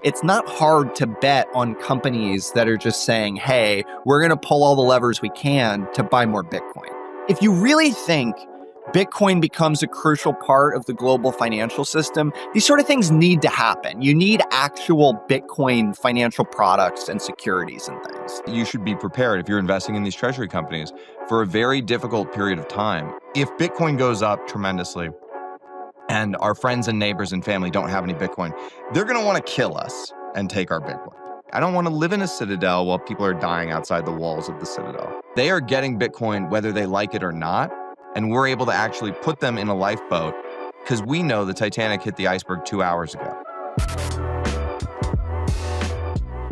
It's not hard to bet on companies that are just saying, hey, we're going to pull all the levers we can to buy more Bitcoin. If you really think Bitcoin becomes a crucial part of the global financial system, these sort of things need to happen. You need actual Bitcoin financial products and securities and things. You should be prepared if you're investing in these treasury companies for a very difficult period of time. If Bitcoin goes up tremendously and our friends and neighbors and family don't have any Bitcoin, they're going to want to kill us and take our Bitcoin. I don't want to live in a citadel while people are dying outside the walls of the citadel. They are getting Bitcoin whether they like it or not, and we're able to actually put them in a lifeboat because we know the Titanic hit the iceberg 2 hours ago.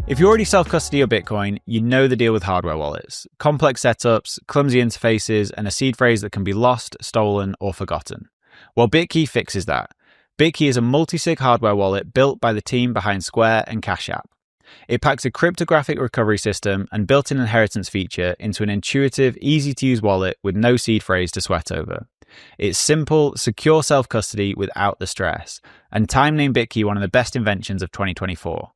If you already self-custody your Bitcoin, you know the deal with hardware wallets. Complex setups, clumsy interfaces, and a seed phrase that can be lost, stolen, or forgotten. Well, Bitkey fixes that. Bitkey is a multi-sig hardware wallet built by the team behind Square and Cash App. It packs a cryptographic recovery system and built-in inheritance feature into an intuitive, easy-to-use wallet with no seed phrase to sweat over. It's simple, secure self-custody without the stress, and Time named Bitkey one of the best inventions of 2024.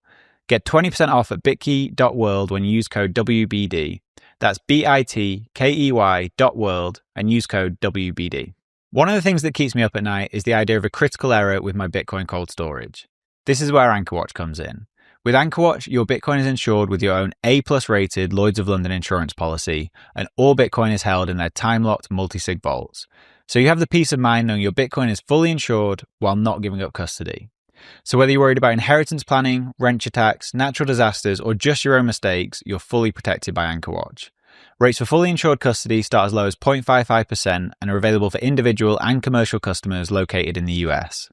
Get 20% off at bitkey.world when you use code WBD. That's bitkey.world and use code WBD. One of the things that keeps me up at night is the idea of a critical error with my Bitcoin cold storage. This is where AnchorWatch comes in. With AnchorWatch, your Bitcoin is insured with your own A+ rated Lloyd's of London insurance policy, and all Bitcoin is held in their time-locked multi-sig vaults. So you have the peace of mind knowing your Bitcoin is fully insured while not giving up custody. So whether you're worried about inheritance planning, wrench attacks, natural disasters, or just your own mistakes, you're fully protected by AnchorWatch. Rates for fully insured custody start as low as 0.55% and are available for individual and commercial customers located in the US.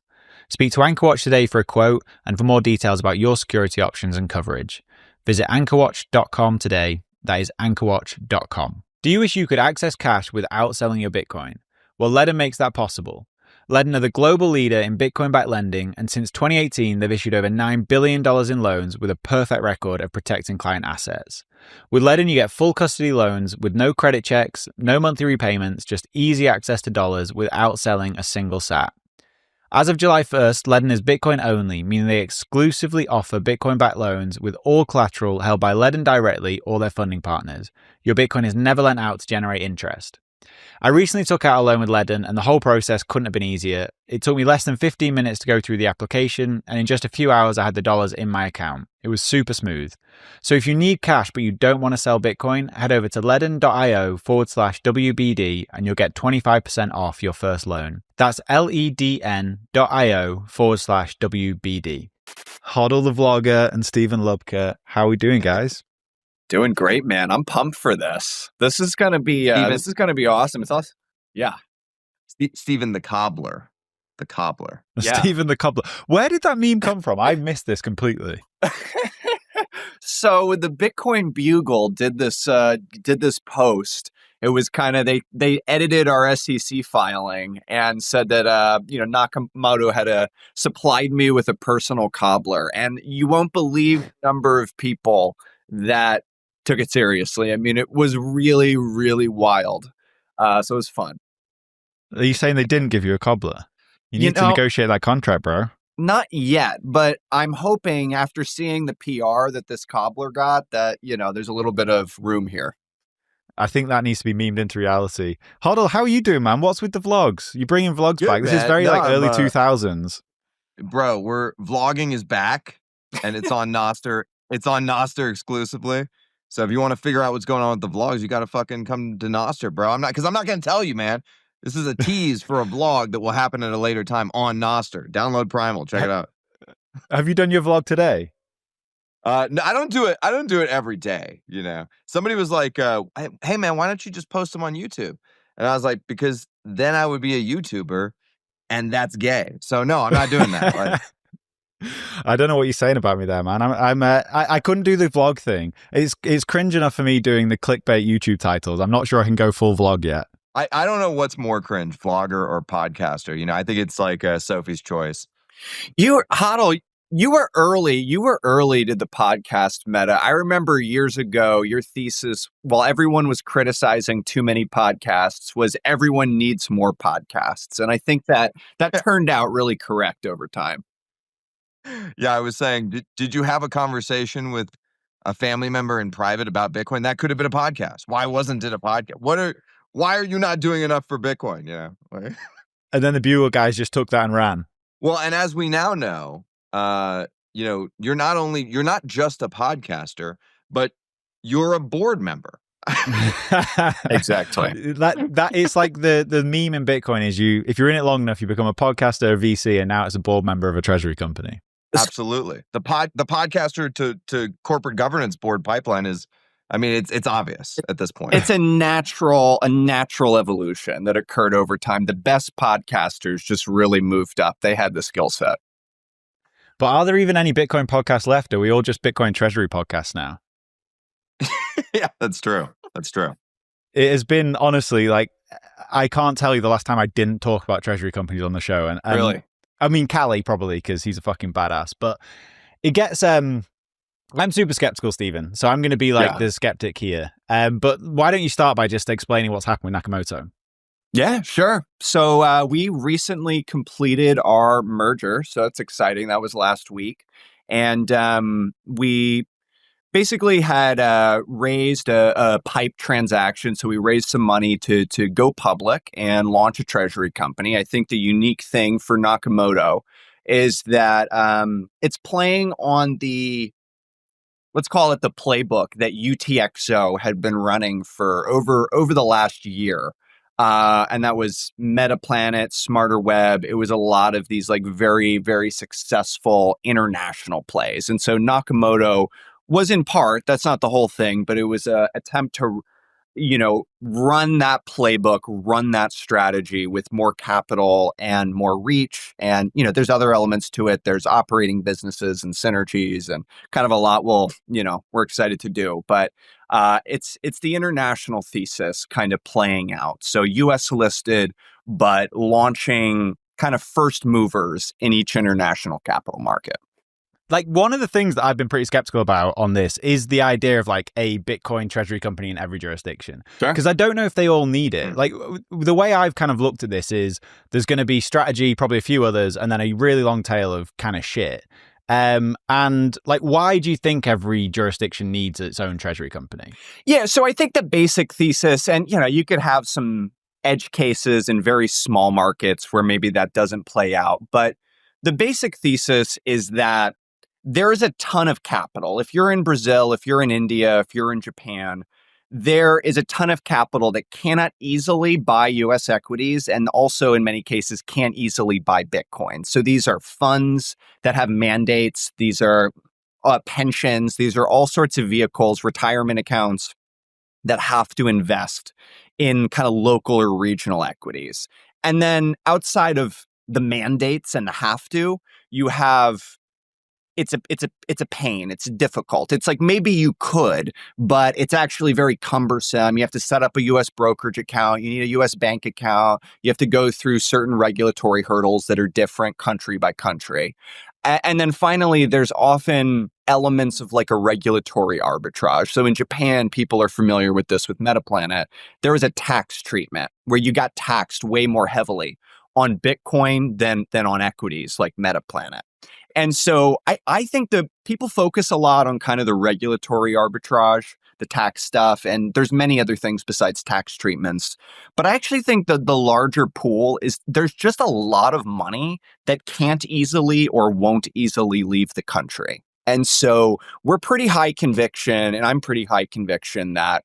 Speak to AnchorWatch today for a quote and for more details about your security options and coverage. Visit anchorwatch.com today. That is anchorwatch.com. Do you wish you could access cash without selling your Bitcoin? Well, Ledden makes that possible. Ledden are the global leader in Bitcoin-backed lending, and since 2018, they've issued over $9 billion in loans with a perfect record of protecting client assets. With Ledden, you get full custody loans with no credit checks, no monthly repayments, just easy access to dollars without selling a single sat. As of July 1st, Ledden is Bitcoin only, meaning they exclusively offer Bitcoin-backed loans with all collateral held by Ledden directly or their funding partners. Your Bitcoin is never lent out to generate interest. I recently took out a loan with Ledden and the whole process couldn't have been easier. It took me less than 15 minutes to go through the application, and in just a few hours I had the dollars in my account. It was super smooth. So if you need cash but you don't want to sell Bitcoin, head over to ledden.io/WBD and you'll get 25% off your first loan. That's ledn.io/WBD. HODL the vlogger and Steven Lubka. How are we doing, guys? Doing great, man. I'm pumped for this. This is gonna be awesome. It's awesome. Yeah. Steven the cobbler. The cobbler. Yeah. Steven the cobbler. Where did that meme come from? I missed this completely. So the Bitcoin Bugle did this post. It was kind of they edited our SEC filing and said that Nakamoto had supplied me with a personal cobbler, and you won't believe the number of people that took it seriously. I mean, it was really, really wild. So it was fun. Are you saying they didn't give you a cobbler? You need to negotiate that contract, bro. Not yet, but I'm hoping after seeing the PR that this cobbler got that, there's a little bit of room here. I think that needs to be memed into reality. HODL, how are you doing, man? What's with the vlogs? You bringing vlogs Good, back? This man. is very early 2000s. Bro, vlogging is back and it's on Nostr. It's on Nostr exclusively. So if you want to figure out what's going on with the vlogs, you got to fucking come to Nostr, bro. I'm not going to tell you, man. This is a tease for a vlog that will happen at a later time on Nostr. Download Primal. Check it out. Have you done your vlog today? No, I don't do it. I don't do it every day. Somebody was like, "Hey man, why don't you just post them on YouTube?" And I was like, "Because then I would be a YouTuber, and that's gay. So no, I'm not doing that." I don't know what you're saying about me there, man. I couldn't do the vlog thing. It's cringe enough for me doing the clickbait YouTube titles. I'm not sure I can go full vlog yet. I don't know what's more cringe, vlogger or podcaster. I think it's like Sophie's choice. HODL, You were early. You were early to the podcast meta. I remember years ago, your thesis, while everyone was criticizing too many podcasts, was everyone needs more podcasts. And I think that turned out really correct over time. Yeah, I was saying, did you have a conversation with a family member in private about Bitcoin? That could have been a podcast. Why wasn't it a podcast? Why are you not doing enough for Bitcoin? And then the Buell guys just took that and ran. Well, and as we now know, you're not just a podcaster, but you're a board member. Exactly. That it's like the meme in Bitcoin is if you're in it long enough, you become a podcaster, a VC, and now it's a board member of a treasury company. Absolutely. The podcaster to corporate governance board pipeline is, I mean, it's obvious at this point. It's a natural evolution that occurred over time. The best podcasters just really moved up. They had the skill set. But are there even any Bitcoin podcasts left? Are we all just Bitcoin treasury podcasts now? Yeah, that's true. That's true. It has been, honestly, like, I can't tell you the last time I didn't talk about treasury companies on the show. And really? I mean, Callie probably, because he's a fucking badass. But it gets... I'm super skeptical, Steven. So I'm going to be like the skeptic here. But why don't you start by just explaining what's happened with Nakamoto? Yeah, sure. So we recently completed our merger. So that's exciting. That was last week. And we basically had raised a PIPE transaction. So we raised some money to go public and launch a treasury company. I think the unique thing for Nakamoto is that it's playing on let's call it the playbook that UTXO had been running for over the last year. And that was Metaplanet, Smarter Web. It was a lot of these like very, very successful international plays. And so Nakamoto was in part, that's not the whole thing, but it was an attempt to run that playbook, run that strategy with more capital and more reach. And, there's other elements to it. There's operating businesses and synergies and kind of a lot we're excited to do. But it's the international thesis kind of playing out. So US listed, but launching kind of first movers in each international capital market. Like, one of the things that I've been pretty skeptical about on this is the idea of like a Bitcoin treasury company in every jurisdiction. Because I don't know if they all need it. Like, the way I've kind of looked at this is there's going to be strategy, probably a few others, and then a really long tail of kind of shit. And like, why do you think every jurisdiction needs its own treasury company? Yeah, so I think the basic thesis, and you could have some edge cases in very small markets where maybe that doesn't play out, but the basic thesis is that there is a ton of capital. If you're in Brazil, if you're in India, if you're in Japan, there is a ton of capital that cannot easily buy US equities and also in many cases can't easily buy Bitcoin. So these are funds that have mandates. These are pensions. These are all sorts of vehicles, retirement accounts that have to invest in kind of local or regional equities. And then outside of the mandates and the have to, you have it's a pain. It's difficult. It's like maybe you could, but it's actually very cumbersome. You have to set up a U.S. brokerage account. You need a U.S. bank account. You have to go through certain regulatory hurdles that are different country by country. And then finally, there's often elements of like a regulatory arbitrage. So in Japan, people are familiar with this with Metaplanet. There was a tax treatment where you got taxed way more heavily on Bitcoin than on equities like Metaplanet. And so I think that people focus a lot on kind of the regulatory arbitrage, the tax stuff, and there's many other things besides tax treatments. But I actually think that the larger pool is there's just a lot of money that can't easily or won't easily leave the country. And so we're pretty high conviction, and I'm pretty high conviction that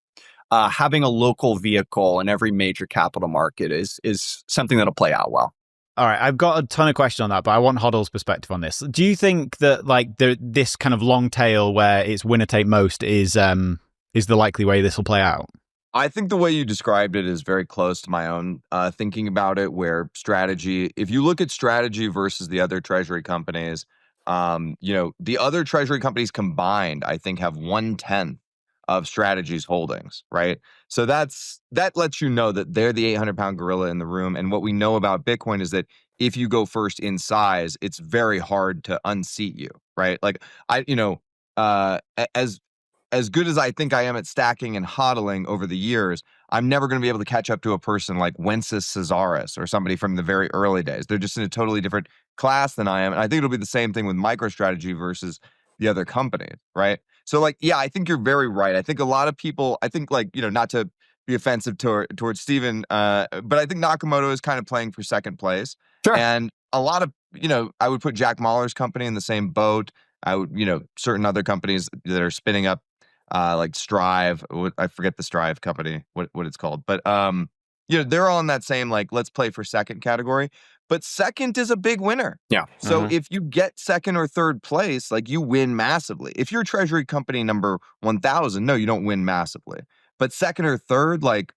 having a local vehicle in every major capital market is something that'll play out well. All right, I've got a ton of questions on that, but I want HODL's perspective on this. Do you think that like this kind of long tail where it's winner take most is the likely way this will play out? I think the way you described it is very close to my own thinking about it, where strategy, if you look at strategy versus the other treasury companies, the other treasury companies combined, I think have 1/10 of Strategy's holdings, right? So that lets you know that they're the 800-pound gorilla in the room. And what we know about Bitcoin is that if you go first in size, it's very hard to unseat you, right? Like as good as I think I am at stacking and hodling over the years, I'm never going to be able to catch up to a person like Wences Casares or somebody from the very early days. They're just in a totally different class than I am. And I think it'll be the same thing with MicroStrategy versus the other companies, right? So like, yeah, I think you're very right. I think a lot of people, I think like, not to be offensive towards Steven, but I think Nakamoto is kind of playing for second place. Sure. And a lot of, I would put Jack Mallers' company in the same boat. I would, certain other companies that are spinning up, like Strive. I forget the Strive company, what it's called, but they're all in that same like let's play for second category. But second is a big winner. Yeah. So if you get second or third place, like you win massively. If you're Treasury company number 1,000, no, you don't win massively. But second or third, like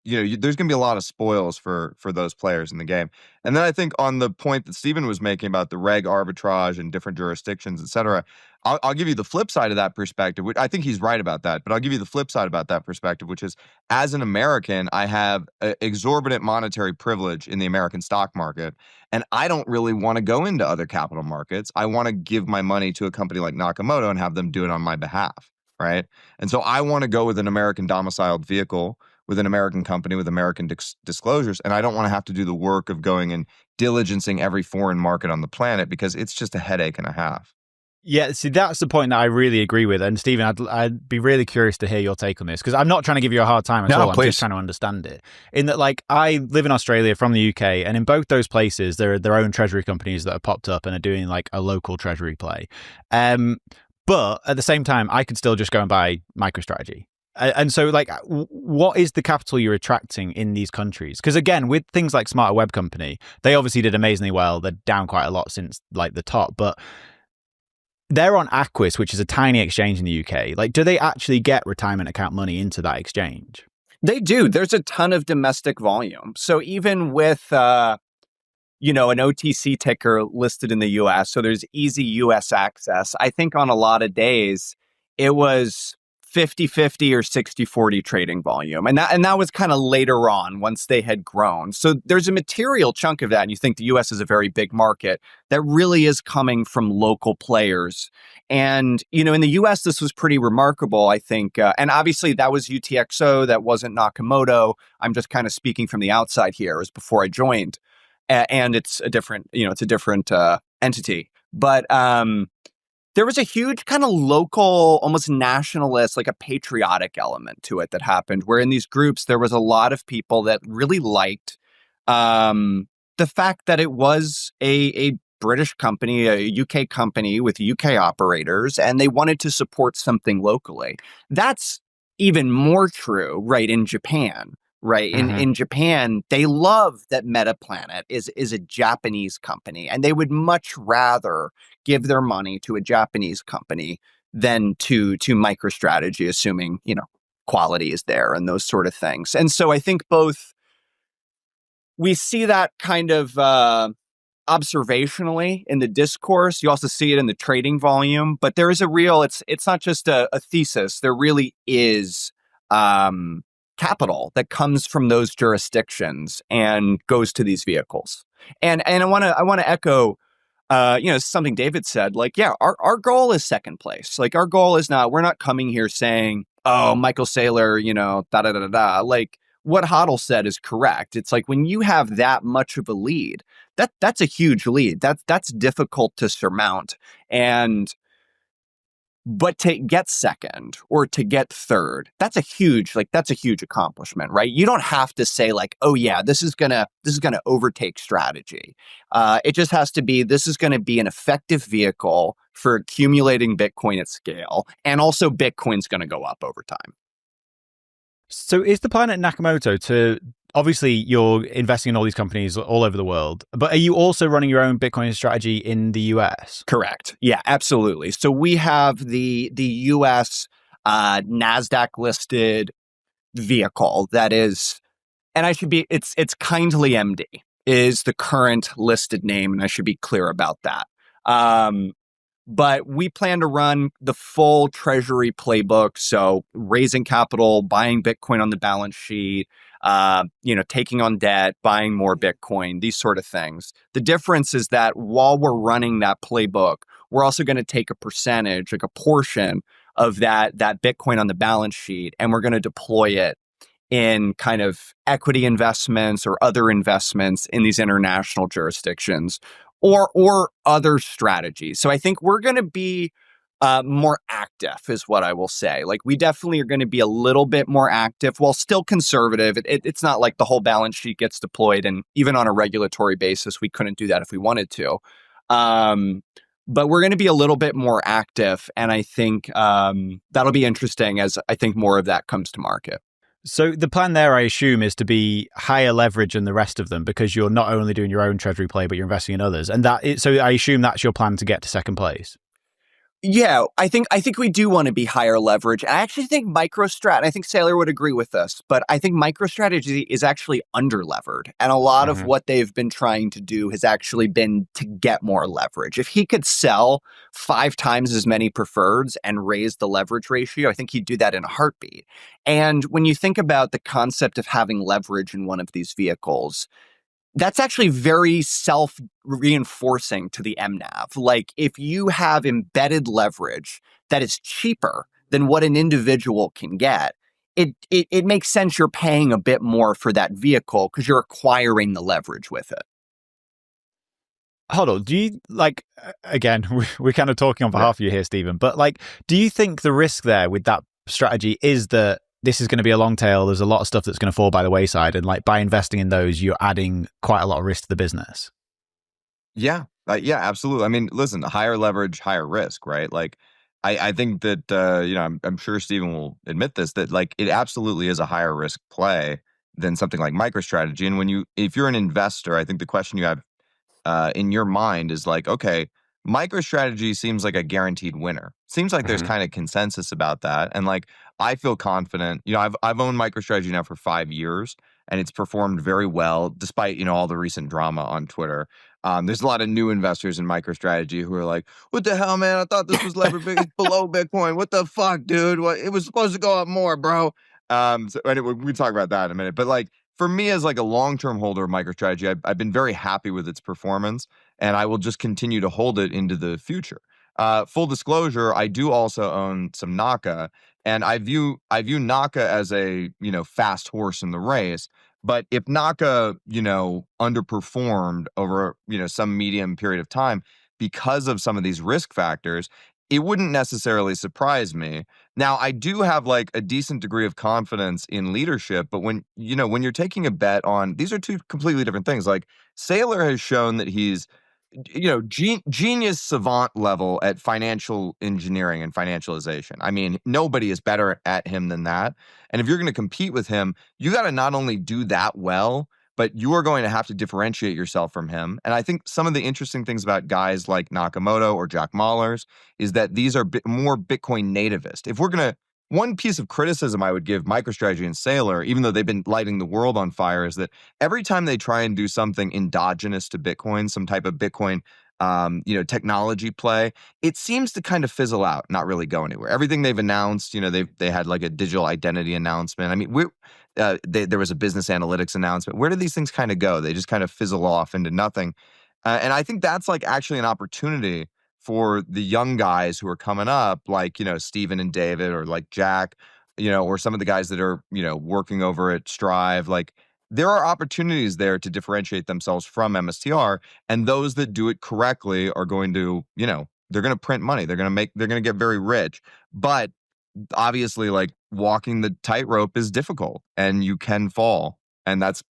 there's going to be a lot of spoils for those players in the game. And then I think on the point that Steven was making about the reg arbitrage and different jurisdictions, et cetera, I'll give you the flip side of that perspective, which I think he's right about that, but I'll give you the flip side about that perspective, which is as an American, I have exorbitant monetary privilege in the American stock market, and I don't really want to go into other capital markets. I want to give my money to a company like Nakamoto and have them do it on my behalf, right? And so I want to go with an American domiciled vehicle with an American company with American disclosures. And I don't want to have to do the work of going and diligencing every foreign market on the planet because it's just a headache and a half. Yeah, see, that's the point that I really agree with. And Steven, I'd be really curious to hear your take on this because I'm not trying to give you a hard time at all. I'm just trying to understand it. In that, like, I live in Australia from the UK, and in both those places, there are their own treasury companies that have popped up and are doing like a local treasury play. But at the same time, I could still just go and buy MicroStrategy. And so, like, what is the capital you're attracting in these countries? Because again, with things like Smarter Web Company, they obviously did amazingly well. They're down quite a lot since like the top, but they're on Aquis, which is a tiny exchange in the UK. Like, do they actually get retirement account money into that exchange? They do. There's a ton of domestic volume. So even with, an OTC ticker listed in the US, so there's easy US access. I think on a lot of days, it was 50-50 or 60-40 trading volume. And that was kind of later on once they had grown. So there's a material chunk of that. And you think the US is a very big market that really is coming from local players. And, in the US, this was pretty remarkable, I think. And obviously that was UTXO. That wasn't Nakamoto. I'm just kind of speaking from the outside here. It was before I joined. And it's a different, entity. But, there was a huge kind of local, almost nationalist, like a patriotic element to it that happened, where in these groups, there was a lot of people that really liked the fact that it was a British company, a UK company with UK operators, and they wanted to support something locally. That's even more true, right, in Japan. Right. In Japan, they love that Metaplanet is a Japanese company, and they would much rather give their money to a Japanese company than to MicroStrategy, assuming, quality is there and those sort of things. And so I think both we see that kind of observationally in the discourse. You also see it in the trading volume, but there is it's not just a thesis. There really is capital that comes from those jurisdictions and goes to these vehicles. And I want to echo, something David said. Like, yeah, our goal is second place. Like, our goal is we're not coming here saying, oh, Michael Saylor, da da da da. Like, what HODL said is correct. It's like when you have that much of a lead, that's a huge lead. That's difficult to surmount. But to get second or to get third, that's a huge accomplishment, right? You don't have to say like, oh yeah, this is gonna overtake strategy. It just has to be, this is gonna be an effective vehicle for accumulating Bitcoin at scale. And also Bitcoin's gonna go up over time. So is the plan at Nakamoto to, obviously you're investing in all these companies all over the world, but are you also running your own Bitcoin strategy in the US? Correct. Yeah, absolutely. So we have the US NASDAQ listed vehicle that is, and it's Kindly MD is the current listed name, and I should be clear about that. But we plan to run the full Treasury playbook. So raising capital, buying Bitcoin on the balance sheet, taking on debt, buying more Bitcoin, these sort of things. The difference is that while we're running that playbook, we're also going to take a percentage, like a portion of that Bitcoin on the balance sheet, and we're going to deploy it in kind of equity investments or other investments in these international jurisdictions or other strategies. So I think we're going to be more active is what I will say. Like we definitely are going to be a little bit more active while still conservative. It's not like the whole balance sheet gets deployed, and even on a regulatory basis, we couldn't do that if we wanted to. But we're going to be a little bit more active, and I think that'll be interesting as I think more of that comes to market. So the plan there, I assume, is to be higher leverage than the rest of them because you're not only doing your own treasury play, but you're investing in others. And so I assume that's your plan to get to second place. Yeah, I think we do want to be higher leverage. I actually think MicroStrat, I think Saylor would agree with this, but I think MicroStrategy is actually underlevered. And a lot of what they've been trying to do has actually been to get more leverage. If he could sell 5 times as many preferreds and raise the leverage ratio, I think he'd do that in a heartbeat. And when you think about the concept of having leverage in one of these vehicles, that's actually very self-reinforcing to the MNAV. Like if you have embedded leverage that is cheaper than what an individual can get, it makes sense you're paying a bit more for that vehicle because you're acquiring the leverage with it. Hold on. Do you again, we're kind of talking on behalf of you here, Stephen, but do you think the risk there with that strategy is that this is going to be a long tail? There's a lot of stuff that's going to fall by the wayside. And by investing in those, you're adding quite a lot of risk to the business. Yeah. Yeah, absolutely. I mean, listen, higher leverage, higher risk, right? I think that, I'm sure Stephen will admit this, that it absolutely is a higher risk play than something like MicroStrategy. And if you're an investor, I think the question you have in your mind is okay, MicroStrategy seems like a guaranteed winner. Seems like there's kind of consensus about that. And I feel confident. I've owned MicroStrategy now for 5 years, and it's performed very well despite all the recent drama on Twitter. There's a lot of new investors in MicroStrategy who are like, "What the hell, man? I thought this was levered below Bitcoin. What the fuck, dude? What? It was supposed to go up more, bro." So anyway, we talk about that in a minute. But for me as a long-term holder of MicroStrategy, I've been very happy with its performance, and I will just continue to hold it into the future. Full disclosure, I do also own some Naka, and I view Naka as a fast horse in the race. But if Naka underperformed over some medium period of time because of some of these risk factors, it wouldn't necessarily surprise me. Now, I do have a decent degree of confidence in leadership, but when you're taking a bet on, these are two completely different things. Saylor has shown that he's genius savant level at financial engineering and financialisation. I mean, nobody is better at him than that. And if you're going to compete with him, you got to not only do that well, but you are going to have to differentiate yourself from him. And I think some of the interesting things about guys like Nakamoto or Jack Mallers is that these are more Bitcoin nativist. If we're going to, one piece of criticism I would give MicroStrategy and Saylor, even though they've been lighting the world on fire, is that every time they try and do something endogenous to Bitcoin, some type of Bitcoin technology play, it seems to kind of fizzle out, not really go anywhere. Everything they've announced, they had a digital identity announcement. I mean, there was a business analytics announcement. Where do these things kind of go? They just kind of fizzle off into nothing. And I think that's actually an opportunity for the young guys who are coming up, Steven and David, or Jack, or some of the guys that are, working over at Strive. There are opportunities there to differentiate themselves from MSTR, and those that do it correctly are going to, they're going to print money. They're going to get very rich. But obviously, walking the tightrope is difficult, and you can fall. And that's,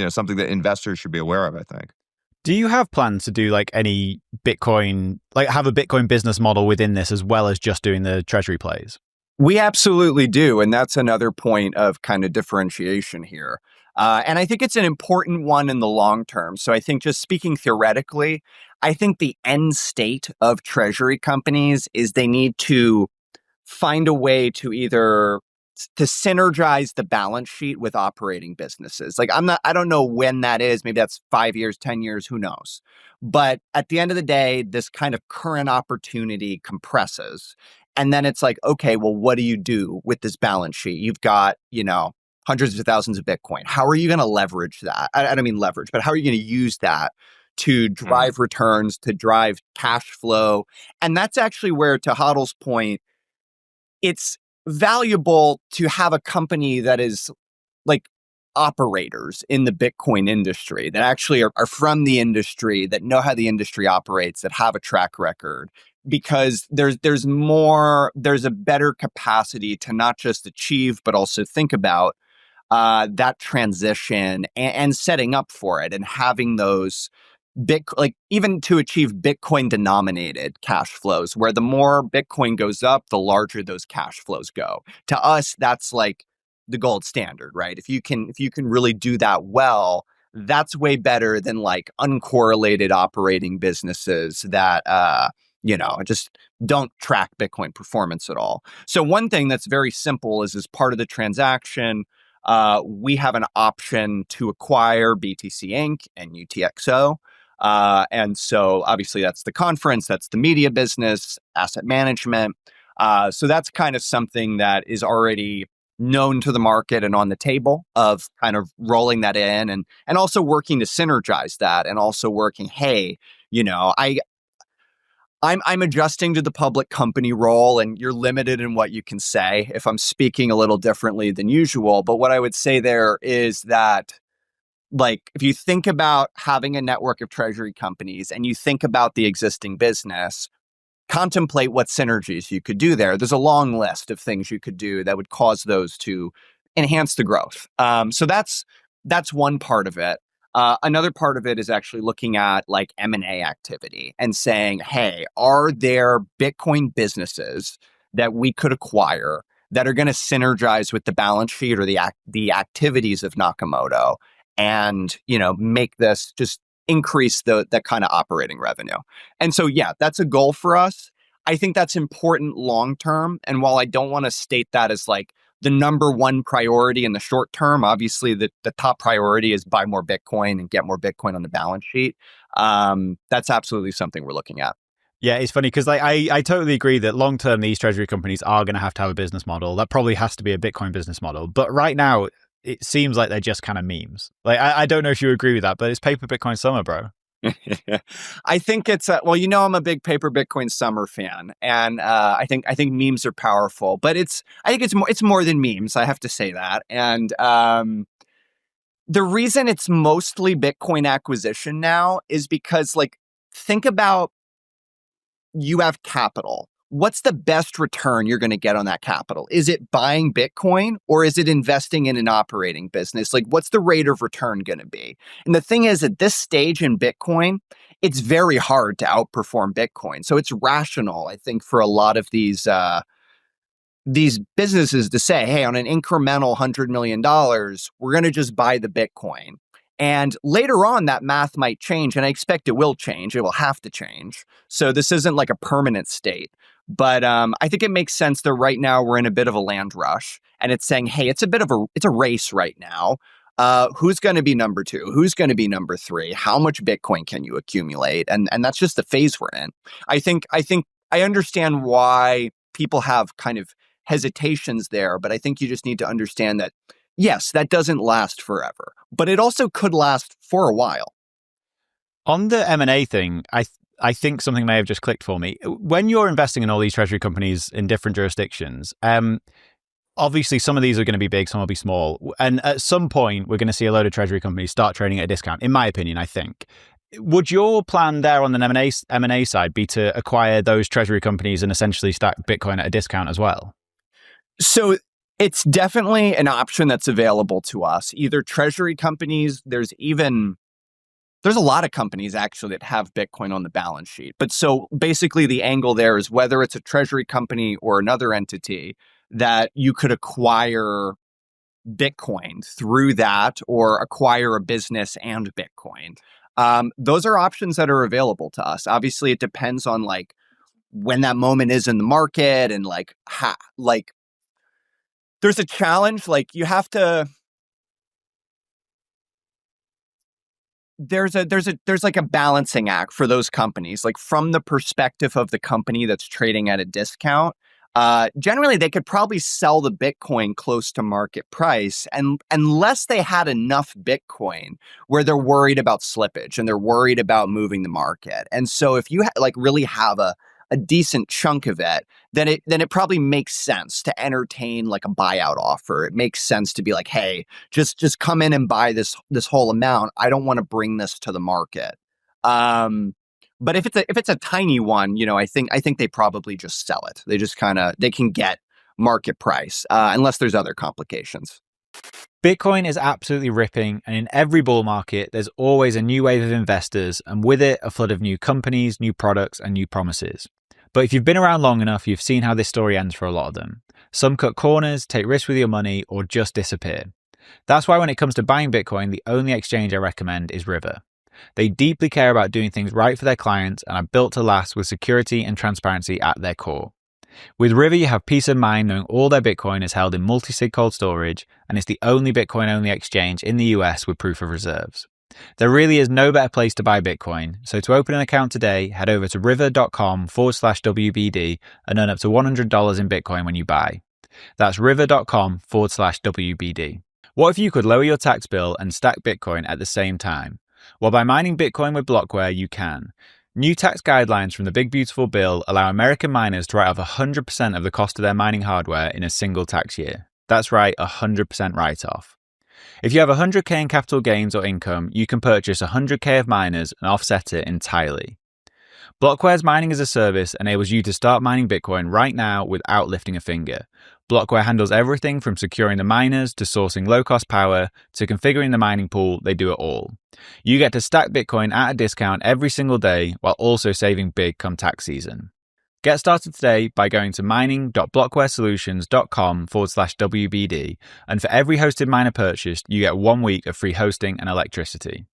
something that investors should be aware of, I think. Do you have plans to do any Bitcoin, have a Bitcoin business model within this as well as just doing the treasury plays? We absolutely do. And that's another point of kind of differentiation here. And I think it's an important one in the long term. So I think just speaking theoretically, I think the end state of treasury companies is they need to find a way to either to synergize the balance sheet with operating businesses. Like I don't know when that is. Maybe that's 5 years, 10 years, who knows? But at the end of the day, this kind of current opportunity compresses. And then it's like, okay, well, what do you do with this balance sheet? You've got, hundreds of thousands of Bitcoin. How are you going to leverage that? I don't mean leverage, but how are you going to use that to drive returns, to drive cash flow? And that's actually where, to HODL's point, it's valuable to have a company that is like operators in the Bitcoin industry that actually are from the industry, that know how the industry operates, that have a track record, because there's a better capacity to not just achieve, but also think about that transition and setting up for it and having those even to achieve Bitcoin denominated cash flows, where the more Bitcoin goes up, the larger those cash flows go. To us, that's like the gold standard, right? If you can really do that well, that's way better than like uncorrelated operating businesses that just don't track Bitcoin performance at all. So one thing that's very simple is, as part of the transaction, we have an option to acquire BTC Inc. and UTXO. And so obviously that's the conference, that's the media business, asset management. So that's kind of something that is already known to the market and on the table of kind of rolling that in, and also working to synergize that, and also working, hey, I'm adjusting to the public company role, and you're limited in what you can say if I'm speaking a little differently than usual. But what I would say there is that, like, if you think about having a network of treasury companies and you think about the existing business, contemplate what synergies you could do there. There's a long list of things you could do that would cause those to enhance the growth. So that's one part of it. Another part of it is actually looking at like M&A activity and saying, hey, are there Bitcoin businesses that we could acquire that are going to synergize with the balance sheet or the activities of Nakamoto, and make this just increase the kind of operating revenue. And so, yeah, that's a goal for us. I think that's important long term. And while I don't want to state that as like the number one priority in the short term, obviously the top priority is buy more Bitcoin and get more Bitcoin on the balance sheet. That's absolutely something we're looking at. Yeah, it's funny because I totally agree that long term these treasury companies are going to have a business model. That probably has to be a Bitcoin business model. But right now, it seems like they're just kind of memes. Like, I don't know if you agree with that, but it's paper Bitcoin summer, bro. I think it's I'm a big paper Bitcoin summer fan, and I think memes are powerful, but I think it's more than memes. I have to say that, and the reason it's mostly Bitcoin acquisition now is because, like, think about, you have capital. What's the best return you're going to get on that capital? Is it buying Bitcoin, or is it investing in an operating business? Like, what's the rate of return going to be? And the thing is, at this stage in Bitcoin, it's very hard to outperform Bitcoin. So it's rational, I think, for a lot of these businesses to say, hey, on an incremental $100 million, we're going to just buy the Bitcoin. And later on, that math might change, and I expect it will change. It will have to change. So this isn't like a permanent state. But I think it makes sense that right now we're in a bit of a land rush, and it's saying, hey, it's a race right now. Who's going to be number 2? Who's going to be number 3? How much Bitcoin can you accumulate? And that's just the phase we're in. I think I understand why people have kind of hesitations there, but I think you just need to understand that, yes, that doesn't last forever, but it also could last for a while. On the M&A thing, I think something may have just clicked for me. When you're investing in all these treasury companies in different jurisdictions, obviously some of these are going to be big, some will be small. And at some point, we're going to see a load of treasury companies start trading at a discount, in my opinion, I think. Would your plan there on the M&A side be to acquire those treasury companies and essentially stack Bitcoin at a discount as well? So it's definitely an option that's available to us. Either treasury companies, there's a lot of companies actually that have Bitcoin on the balance sheet. But so basically the angle there is whether it's a treasury company or another entity, that you could acquire Bitcoin through that, or acquire a business and Bitcoin. Those are options that are available to us. Obviously, it depends on like when that moment is in the market, and like there's a challenge. Like you have to. There's like a balancing act for those companies. Like from the perspective of the company that's trading at a discount, generally they could probably sell the Bitcoin close to market price, and unless they had enough Bitcoin where they're worried about slippage and they're worried about moving the market. And so if you like really have a decent chunk of it, then it probably makes sense to entertain like a buyout offer. It makes sense to be like, hey, just come in and buy this whole amount. I don't want to bring this to the market. But if it's a tiny one, I think they probably just sell it. They just they can get market price unless there's other complications. Bitcoin is absolutely ripping, and in every bull market, there's always a new wave of investors, and with it, a flood of new companies, new products, and new promises. But if you've been around long enough, you've seen how this story ends for a lot of them. Some cut corners, take risks with your money, or just disappear. That's why when it comes to buying Bitcoin, the only exchange I recommend is River. They deeply care about doing things right for their clients and are built to last with security and transparency at their core. With River, you have peace of mind knowing all their Bitcoin is held in multi-sig cold storage, and it's the only Bitcoin-only exchange in the US with proof of reserves. There really is no better place to buy Bitcoin, so to open an account today, head over to river.com/WBD and earn up to $100 in Bitcoin when you buy. That's river.com/WBD. What if you could lower your tax bill and stack Bitcoin at the same time? Well, by mining Bitcoin with Blockware, you can. New tax guidelines from the Big Beautiful Bill allow American miners to write off 100% of the cost of their mining hardware in a single tax year. That's right, 100% write-off. If you have 100k in capital gains or income, you can purchase 100k of miners and offset it entirely. Blockware's mining as a service enables you to start mining Bitcoin right now without lifting a finger. Blockware handles everything from securing the miners to sourcing low-cost power to configuring the mining pool. They do it all. You get to stack Bitcoin at a discount every single day while also saving big come tax season. Get started today by going to mining.blockwaresolutions.com/WBD, and for every hosted miner purchased, you get 1 week of free hosting and electricity.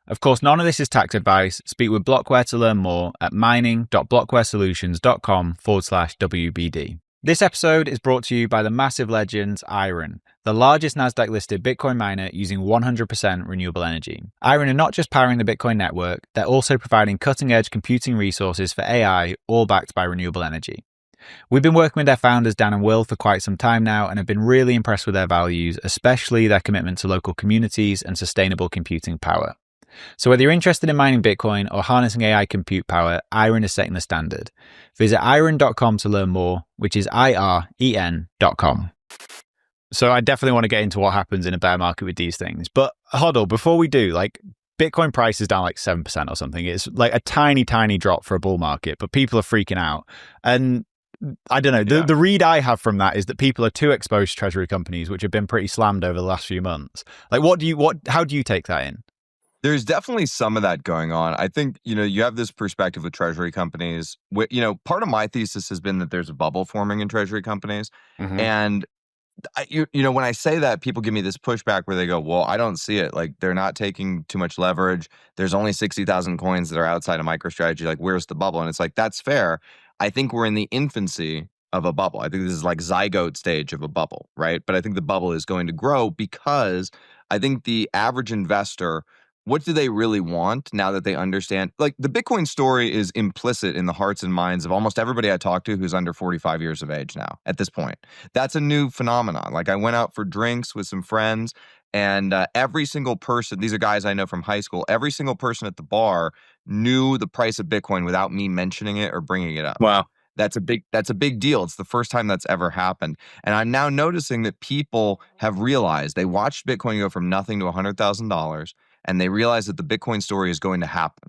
Of course, none of this is tax advice. Speak with Blockware to learn more at mining.blockwaresolutions.com/WBD. This episode is brought to you by the massive legends Iron, the largest Nasdaq-listed Bitcoin miner using 100% renewable energy. Iron are not just powering the Bitcoin network, they're also providing cutting-edge computing resources for AI, all backed by renewable energy. We've been working with their founders, Dan and Will, for quite some time now and have been really impressed with their values, especially their commitment to local communities and sustainable computing power. So whether you're interested in mining Bitcoin or harnessing AI compute power, Iron is setting the standard. Visit iron.com to learn more, which is IREN.com. So I definitely want to get into what happens in a bear market with these things. But HODL, before we do, Bitcoin price is down 7% or something. It's like a tiny, tiny drop for a bull market, but people are freaking out. And I don't know, the read I have from that is that people are too exposed to Treasury companies, which have been pretty slammed over the last few months. How do you take that in? There's definitely some of that going on. I think, you have this perspective with Treasury companies. Part of my thesis has been that there's a bubble forming in Treasury companies. Mm-hmm. And, when I say that, people give me this pushback where they go, well, I don't see it. Like, they're not taking too much leverage. There's only 60,000 coins that are outside of MicroStrategy. Like, where's the bubble? And it's like, that's fair. I think we're in the infancy of a bubble. I think this is like zygote stage of a bubble, right? But I think the bubble is going to grow because I think the average investor, what do they really want now that they understand? Like, the Bitcoin story is implicit in the hearts and minds of almost everybody I talk to who's under 45 years of age now at this point. That's a new phenomenon. Like, I went out for drinks with some friends, and every single person, these are guys I know from high school, every single person at the bar knew the price of Bitcoin without me mentioning it or bringing it up. Wow. That's a big deal. It's the first time that's ever happened. And I'm now noticing that people have realized, they watched Bitcoin go from nothing to $100,000, and they realize that the Bitcoin story is going to happen.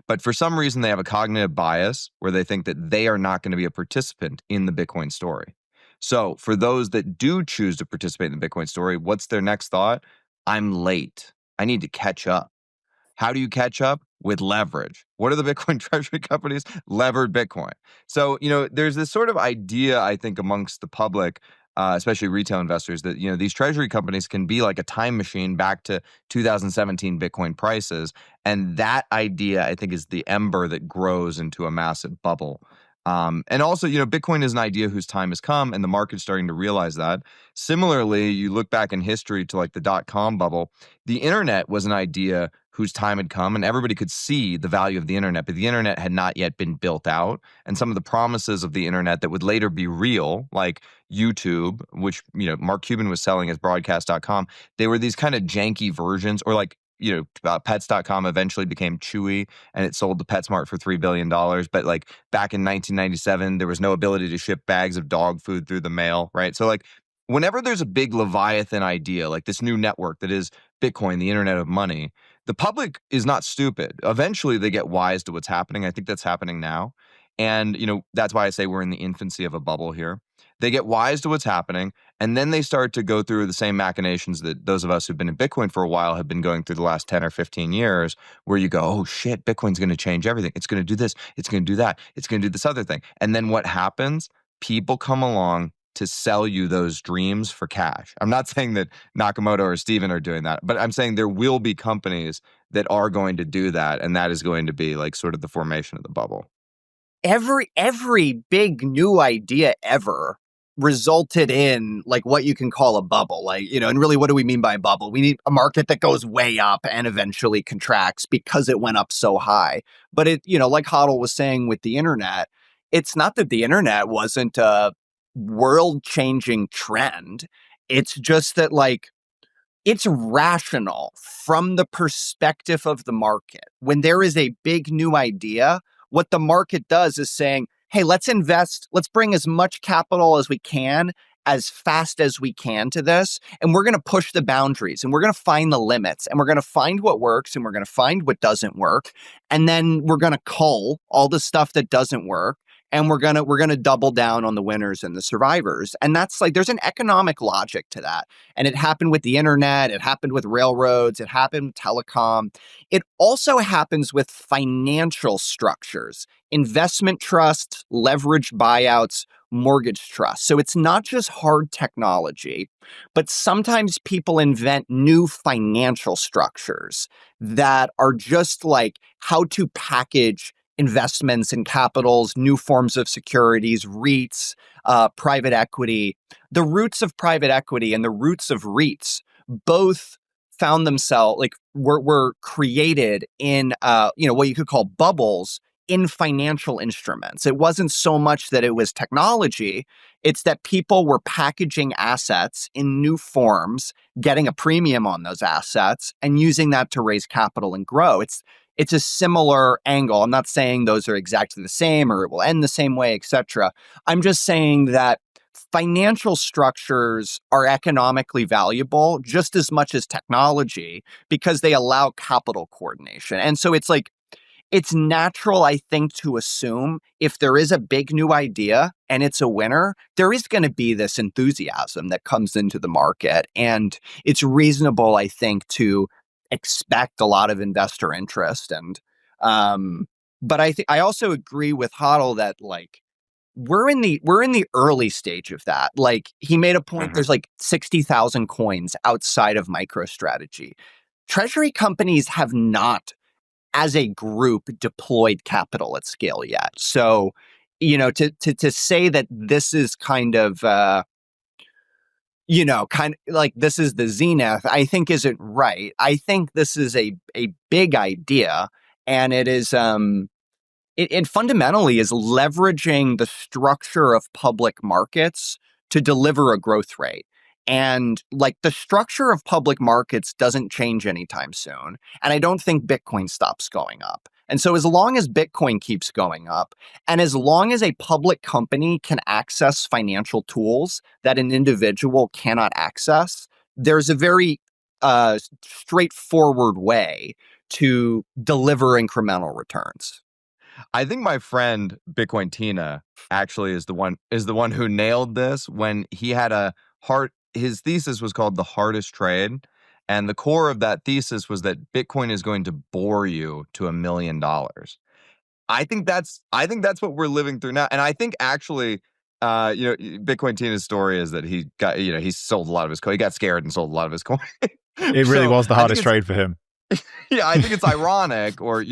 But for some reason, they have a cognitive bias where they think that they are not going to be a participant in the Bitcoin story. So for those that do choose to participate in the Bitcoin story, what's their next thought? I'm late. I need to catch up. How do you catch up? With leverage. What are the Bitcoin treasury companies? Levered Bitcoin. So, there's this sort of idea, I think, amongst the public, especially retail investors, that, these treasury companies can be like a time machine back to 2017 Bitcoin prices. And that idea, I think, is the ember that grows into a massive bubble. And also, Bitcoin is an idea whose time has come, and the market's starting to realize that. Similarly, you look back in history to like the dot-com bubble, the internet was an idea whose time had come, and everybody could see the value of the internet, but the internet had not yet been built out. And some of the promises of the internet that would later be real, like YouTube, which, Mark Cuban was selling as broadcast.com, they were these kind of janky versions, or like, pets.com eventually became Chewy and it sold to PetSmart for $3 billion. But like back in 1997, there was no ability to ship bags of dog food through the mail, right? So like whenever there's a big Leviathan idea, like this new network that is Bitcoin, the internet of money, the public is not stupid. Eventually they get wise to what's happening. I think that's happening now. And, that's why I say we're in the infancy of a bubble here. They get wise to what's happening, and then they start to go through the same machinations that those of us who've been in Bitcoin for a while have been going through the last 10 or 15 years, where you go, oh shit, Bitcoin's going to change everything. It's going to do this. It's going to do that. It's going to do this other thing. And then what happens? People come along to sell you those dreams for cash. I'm not saying that Nakamoto or Steven are doing that, but I'm saying there will be companies that are going to do that, and that is going to be like sort of the formation of the bubble. Every big new idea ever resulted in like what you can call a bubble. Like, and really what do we mean by a bubble? We need a market that goes way up and eventually contracts because it went up so high. But it, like HODL was saying with the internet, it's not that the internet wasn't a world-changing trend. It's just that like it's rational from the perspective of the market. When there is a big new idea, what the market does is saying, hey, let's invest, let's bring as much capital as we can, as fast as we can to this, and we're going to push the boundaries, and we're going to find the limits, and we're going to find what works, and we're going to find what doesn't work, and then we're going to cull all the stuff that doesn't work, and we're gonna double down on the winners and the survivors. And that's like, there's an economic logic to that. And it happened with the internet, it happened with railroads, it happened with telecom. It also happens with financial structures, investment trusts, leverage buyouts, mortgage trusts. So it's not just hard technology, but sometimes people invent new financial structures that are just like how to package investments and capitals, new forms of securities, REITs, private equity. The roots of private equity and the roots of REITs both found themselves like were created in what you could call bubbles in financial instruments. It wasn't so much that it was technology, it's that people were packaging assets in new forms, getting a premium on those assets, and using that to raise capital and grow. It's a similar angle. I'm not saying those are exactly the same or it will end the same way, etc. I'm just saying that financial structures are economically valuable just as much as technology because they allow capital coordination. And so it's like, it's natural, I think, to assume if there is a big new idea and it's a winner, there is going to be this enthusiasm that comes into the market. And it's reasonable, I think, to expect a lot of investor interest. And but I also agree with HODL that like we're in the early stage of that. Like he made a point, there's like 60,000 coins outside of MicroStrategy. Treasury companies have not, as a group, deployed capital at scale yet. So, to say that this is kind of kind of like this is the zenith, I think isn't right. I think this is a big idea, and it is it fundamentally is leveraging the structure of public markets to deliver a growth rate. And like the structure of public markets doesn't change anytime soon. And I don't think Bitcoin stops going up. And so as long as Bitcoin keeps going up, and as long as a public company can access financial tools that an individual cannot access, there's a very straightforward way to deliver incremental returns. I think my friend Bitcoin Tina actually is the one who nailed this when he had his thesis was called The Hardest Trade. And the core of that thesis was that Bitcoin is going to bore you to $1 million. I think that's what we're living through now. And I think actually, Bitcoin Tina's story is that he got, he sold a lot of his coin. He got scared and sold a lot of his coin. It really was the hardest trade for him. Yeah, I think it's ironic, or,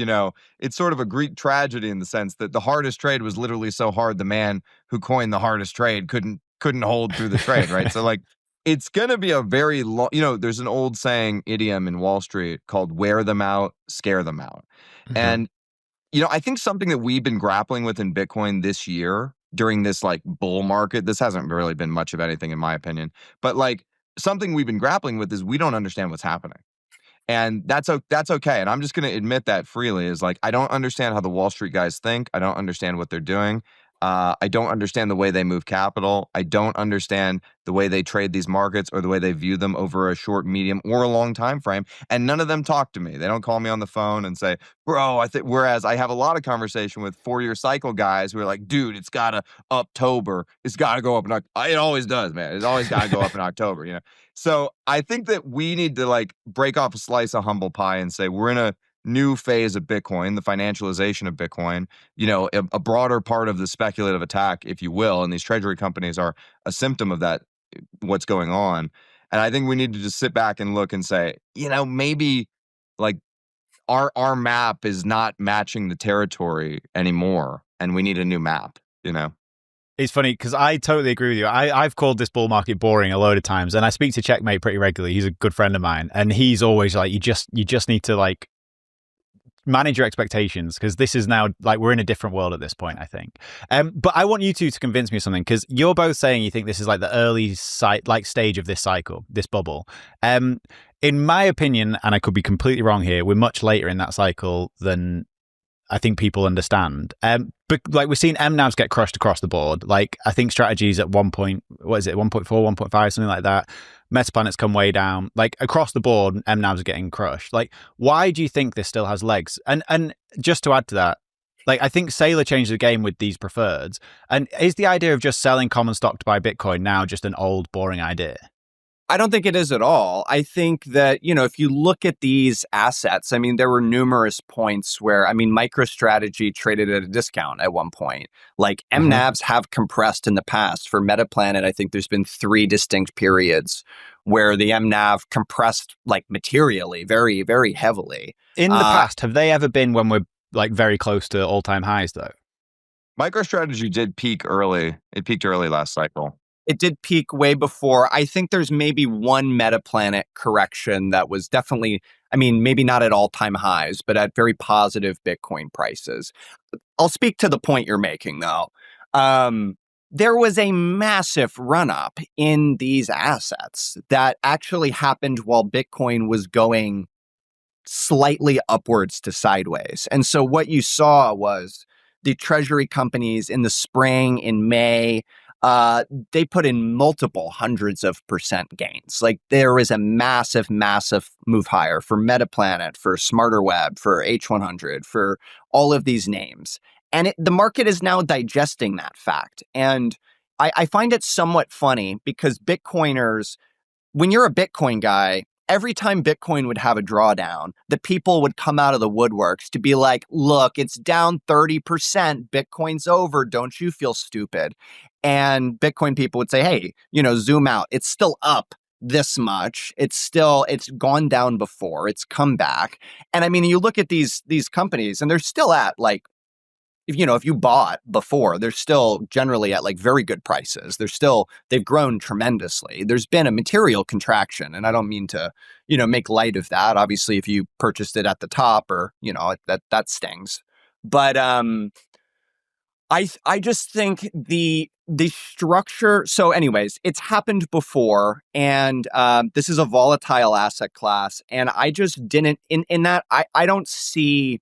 it's sort of a Greek tragedy in the sense that the hardest trade was literally so hard the man who coined the hardest trade couldn't hold through the trade, right? So like it's going to be a very long, there's an old saying, idiom in Wall Street called wear them out, scare them out. And I think something that we've been grappling with in Bitcoin this year during this like bull market, this hasn't really been much of anything in my opinion, but like something we've been grappling with is we don't understand what's happening. And that's okay. And I'm just going to admit that freely is like, I don't understand how the Wall Street guys think. I don't understand what they're doing. I don't understand the way they move capital. I don't understand the way they trade these markets or the way they view them over a short, medium, or a long time frame. And none of them talk to me. They don't call me on the phone and say, bro, I think, whereas I have a lot of conversation with 4-year cycle guys who are like, dude, it's got to October. It's got to go up in October. It always does, man. It's always got to go up in October, So I think that we need to like break off a slice of humble pie and say we're in a new phase of Bitcoin, the financialisation of Bitcoin, a broader part of the speculative attack, if you will. And these treasury companies are a symptom of that, what's going on. And I think we need to just sit back and look and say, maybe like our map is not matching the territory anymore. And we need a new map, It's funny because I totally agree with you. I've called this bull market boring a load of times, and I speak to Checkmate pretty regularly. He's a good friend of mine, and he's always like, you just need to like manage your expectations because this is now like we're in a different world at this point, I think. But I want you two to convince me of something because you're both saying you think this is like the early stage of this cycle, this bubble. In my opinion, and I could be completely wrong here, we're much later in that cycle than I think people understand. But like we're seeing MNAVs get crushed across the board. Like I think strategies at 1.4, 1.5, something like that. Metaplanet's come way down. Like across the board, MNAVs are getting crushed. Like why do you think this still has legs? And just to add to that, like I think Saylor changed the game with these preferreds. And is the idea of just selling common stock to buy Bitcoin now just an old, boring idea? I don't think it is at all. I think that, if you look at these assets, I mean, there were numerous points where, MicroStrategy traded at a discount at one point. Like MNAVs have compressed in the past. For Metaplanet, I think there's been 3 distinct periods where the MNAV compressed like materially, very, very heavily. In the past, have they ever been when we're like very close to all-time highs though? MicroStrategy did peak early. It peaked early last cycle. It did peak way before. I think there's maybe one Metaplanet correction that was definitely, maybe not at all-time highs, but at very positive Bitcoin prices. I'll speak to the point you're making, though. There was a massive run-up in these assets that actually happened while Bitcoin was going slightly upwards to sideways. And so what you saw was the treasury companies in the spring, in May, they put in multiple hundreds of % gains. Like there was a massive move higher for Metaplanet, for SmarterWeb, for H100, for all of these names. And the market is now digesting that fact. And I find it somewhat funny because Bitcoiners, when you're a Bitcoin guy, every time Bitcoin would have a drawdown, the people would come out of the woodworks to be like, look, it's down 30%. Bitcoin's over. Don't you feel stupid? And Bitcoin people would say, hey, zoom out. It's still up this much. It's gone down before. It's come back. And you look at these companies and they're still at like, if you bought before, they're still generally at like very good prices. They've grown tremendously. There's been a material contraction, and I don't mean to, make light of that. Obviously, if you purchased it at the top or, that stings. But I just think the structure. So anyways, it's happened before, and this is a volatile asset class. And I just didn't, in that, I don't see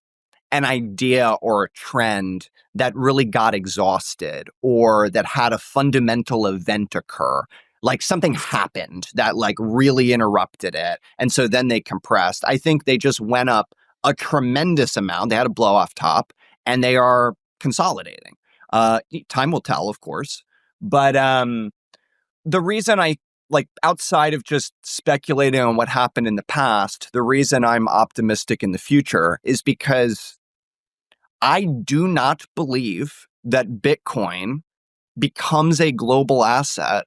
an idea or a trend that really got exhausted or that had a fundamental event occur. Like something happened that like really interrupted it. And so then they compressed. I think they just went up a tremendous amount. They had a blow off top and they are consolidating. Time will tell, of course. But the reason I like outside of just speculating on what happened in the past, the reason I'm optimistic in the future is because I do not believe that Bitcoin becomes a global asset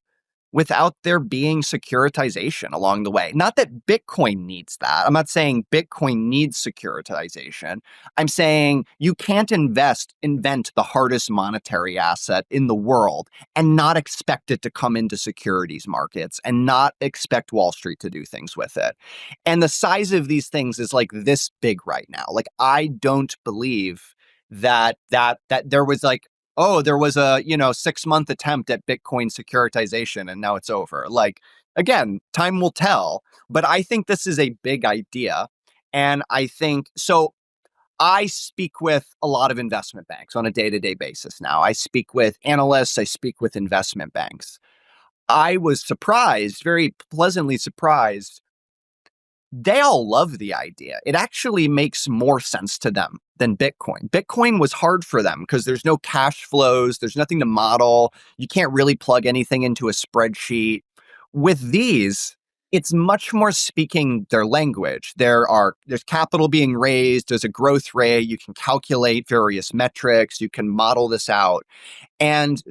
without there being securitization along the way. Not that Bitcoin needs that. I'm not saying Bitcoin needs securitization. I'm saying you can't invent the hardest monetary asset in the world and not expect it to come into securities markets and not expect Wall Street to do things with it. And the size of these things is like this big right now. Like, I don't believe that there was like, oh, there was a 6-month attempt at Bitcoin securitization and now it's over. Like, again, time will tell, but I think this is a big idea. And I think so. I speak with a lot of investment banks on a day-to-day basis now. I speak with analysts, I speak with investment banks. I was surprised, very pleasantly surprised. They all love the idea. It actually makes more sense to them than Bitcoin. Bitcoin was hard for them because there's no cash flows, there's nothing to model. You can't really plug anything into a spreadsheet. With these, it's much more speaking their language. There's capital being raised, there's a growth rate, you can calculate various metrics, you can model this out. And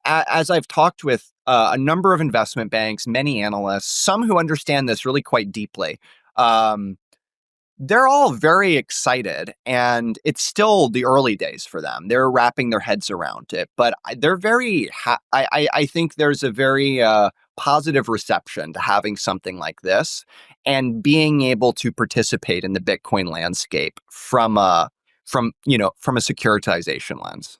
as I've talked with a number of investment banks, many analysts, some who understand this really quite deeply, they're all very excited, and it's still the early days for them. They're wrapping their heads around it, but they're very. I think there's a very positive reception to having something like this and being able to participate in the Bitcoin landscape from a securitization lens.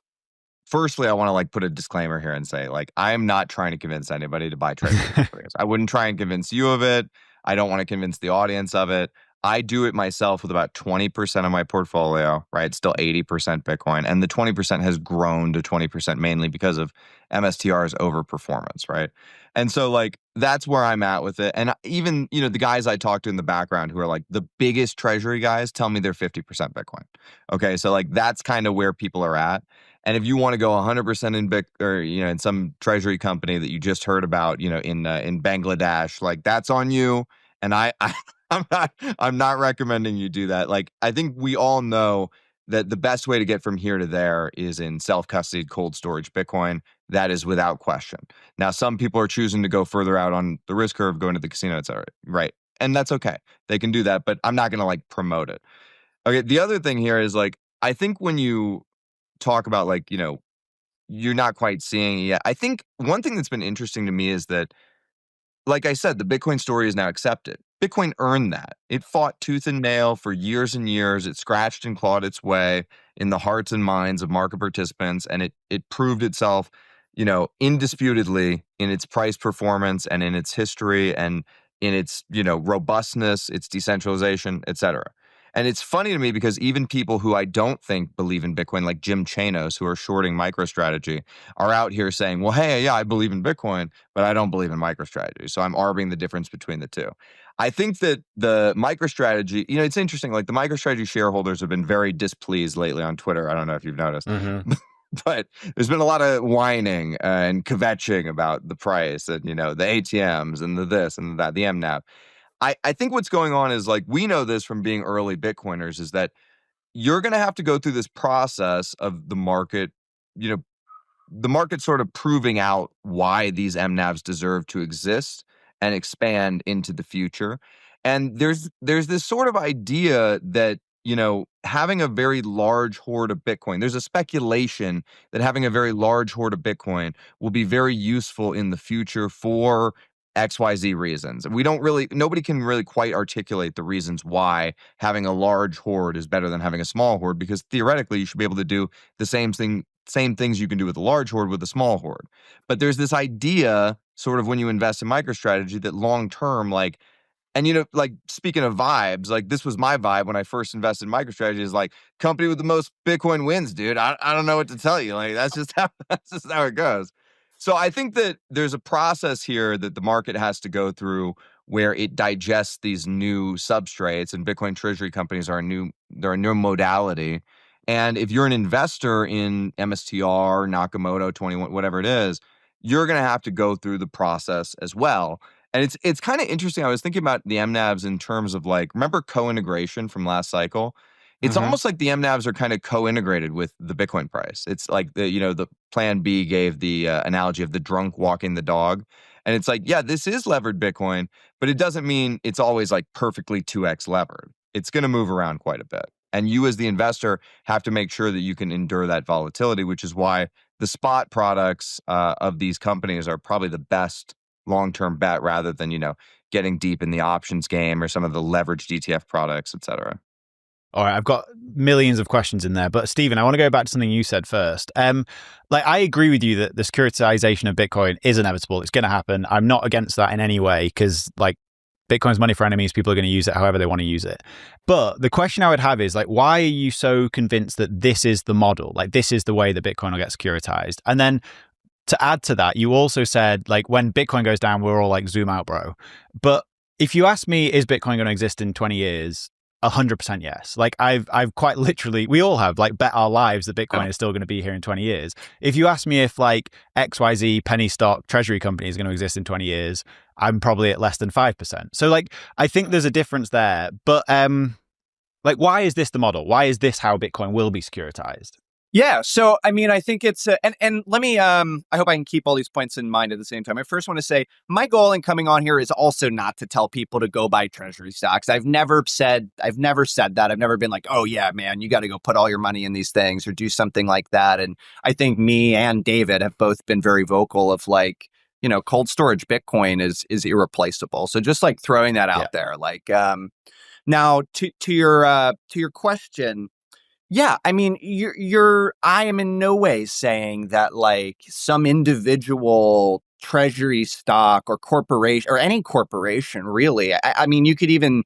Firstly, I want to put a disclaimer here and say, I am not trying to convince anybody to buy Treasury companies. I wouldn't try and convince you of it. I don't want to convince the audience of it. I do it myself with about 20% of my portfolio, right? Still 80% Bitcoin. And the 20% has grown to 20% mainly because of MSTR's overperformance, right? And so that's where I'm at with it. And even, the guys I talk to in the background who are the biggest Treasury guys tell me they're 50% Bitcoin. Okay. So that's kind of where people are at. And if you want to go 100% in in some Treasury company that you just heard about, in Bangladesh, that's on you. And I'm not recommending you do that. I think we all know that the best way to get from here to there is in self-custodied cold storage Bitcoin. That is without question. Now, some people are choosing to go further out on the risk curve, going to the casino, et cetera, right? And that's okay. They can do that, but I'm not going to promote it. Okay. The other thing here is I think when you talk about you're not quite seeing it yet. I think one thing that's been interesting to me is that, like I said, the Bitcoin story is now accepted. Bitcoin earned that. It fought tooth and nail for years and years. It scratched and clawed its way in the hearts and minds of market participants, and it proved itself, indisputably in its price performance and in its history and in its, robustness, its decentralization, et cetera. And it's funny to me because even people who I don't think believe in Bitcoin, like Jim Chanos, who are shorting MicroStrategy, are out here saying, well, hey, yeah, I believe in Bitcoin, but I don't believe in MicroStrategy. So I'm arbing the difference between the two. I think that the MicroStrategy, it's interesting. The MicroStrategy shareholders have been very displeased lately on Twitter. I don't know if you've noticed. Mm-hmm. But there's been a lot of whining and kvetching about the price and, the ATMs and the this and that, the MNAV. I think what's going on is we know this from being early Bitcoiners is that you're going to have to go through this process of the market, the market sort of proving out why these MNAVs deserve to exist and expand into the future. And there's this sort of idea that, having a very large hoard of Bitcoin, there's a speculation that having a very large hoard of Bitcoin will be very useful in the future for XYZ reasons. Nobody can really quite articulate the reasons why having a large hoard is better than having a small hoard, because theoretically you should be able to do the same things you can do with a large hoard with a small hoard. But there's this idea sort of when you invest in MicroStrategy that long term, and speaking of vibes, this was my vibe when I first invested in MicroStrategy is company with the most Bitcoin wins, dude. I don't know what to tell you. That's just how it goes. So I think that there's a process here that the market has to go through where it digests these new substrates, and Bitcoin treasury companies they're a new modality. And if you're an investor in MSTR, Nakamoto, 21, whatever it is, you're going to have to go through the process as well. And it's kind of interesting. I was thinking about the MNAVs in terms of remember co-integration from last cycle? It's almost like the MNAVs are kind of co-integrated with the Bitcoin price. It's like the Plan B gave the analogy of the drunk walking the dog. And it's like, yeah, this is levered Bitcoin, but it doesn't mean it's always like perfectly 2x levered. It's going to move around quite a bit. And you as the investor have to make sure that you can endure that volatility, which is why the spot products of these companies are probably the best long-term bet rather than, getting deep in the options game or some of the leveraged ETF products, et cetera. All right, I've got millions of questions in there, but Stephen, I want to go back to something you said first. I agree with you that the securitization of Bitcoin is inevitable. It's going to happen. I'm not against that in any way because, Bitcoin's money for enemies. People are going to use it however they want to use it. But the question I would have is, why are you so convinced that this is the model? This is the way that Bitcoin will get securitized? And then to add to that, you also said, when Bitcoin goes down, we're all zoom out, bro. But if you ask me, is Bitcoin going to exist in 20 years? 100% yes. I've quite literally, we all have bet our lives that Bitcoin is still going to be here in 20 years. If you ask me if XYZ penny stock treasury company is going to exist in 20 years, I'm probably at less than 5%. So I think there's a difference there. But why is this the model? Why is this how Bitcoin will be securitized? Yeah. So, I think it's, and let me, I hope I can keep all these points in mind at the same time. I first want to say my goal in coming on here is also not to tell people to go buy treasury stocks. I've never said that. I've never been like, oh yeah, man, you got to go put all your money in these things or do something like that. And I think me and David have both been very vocal of cold storage Bitcoin is irreplaceable. So just throwing that out there, now to your question. Yeah, I am in no way saying that some individual treasury stock or corporation or any corporation really. You could even,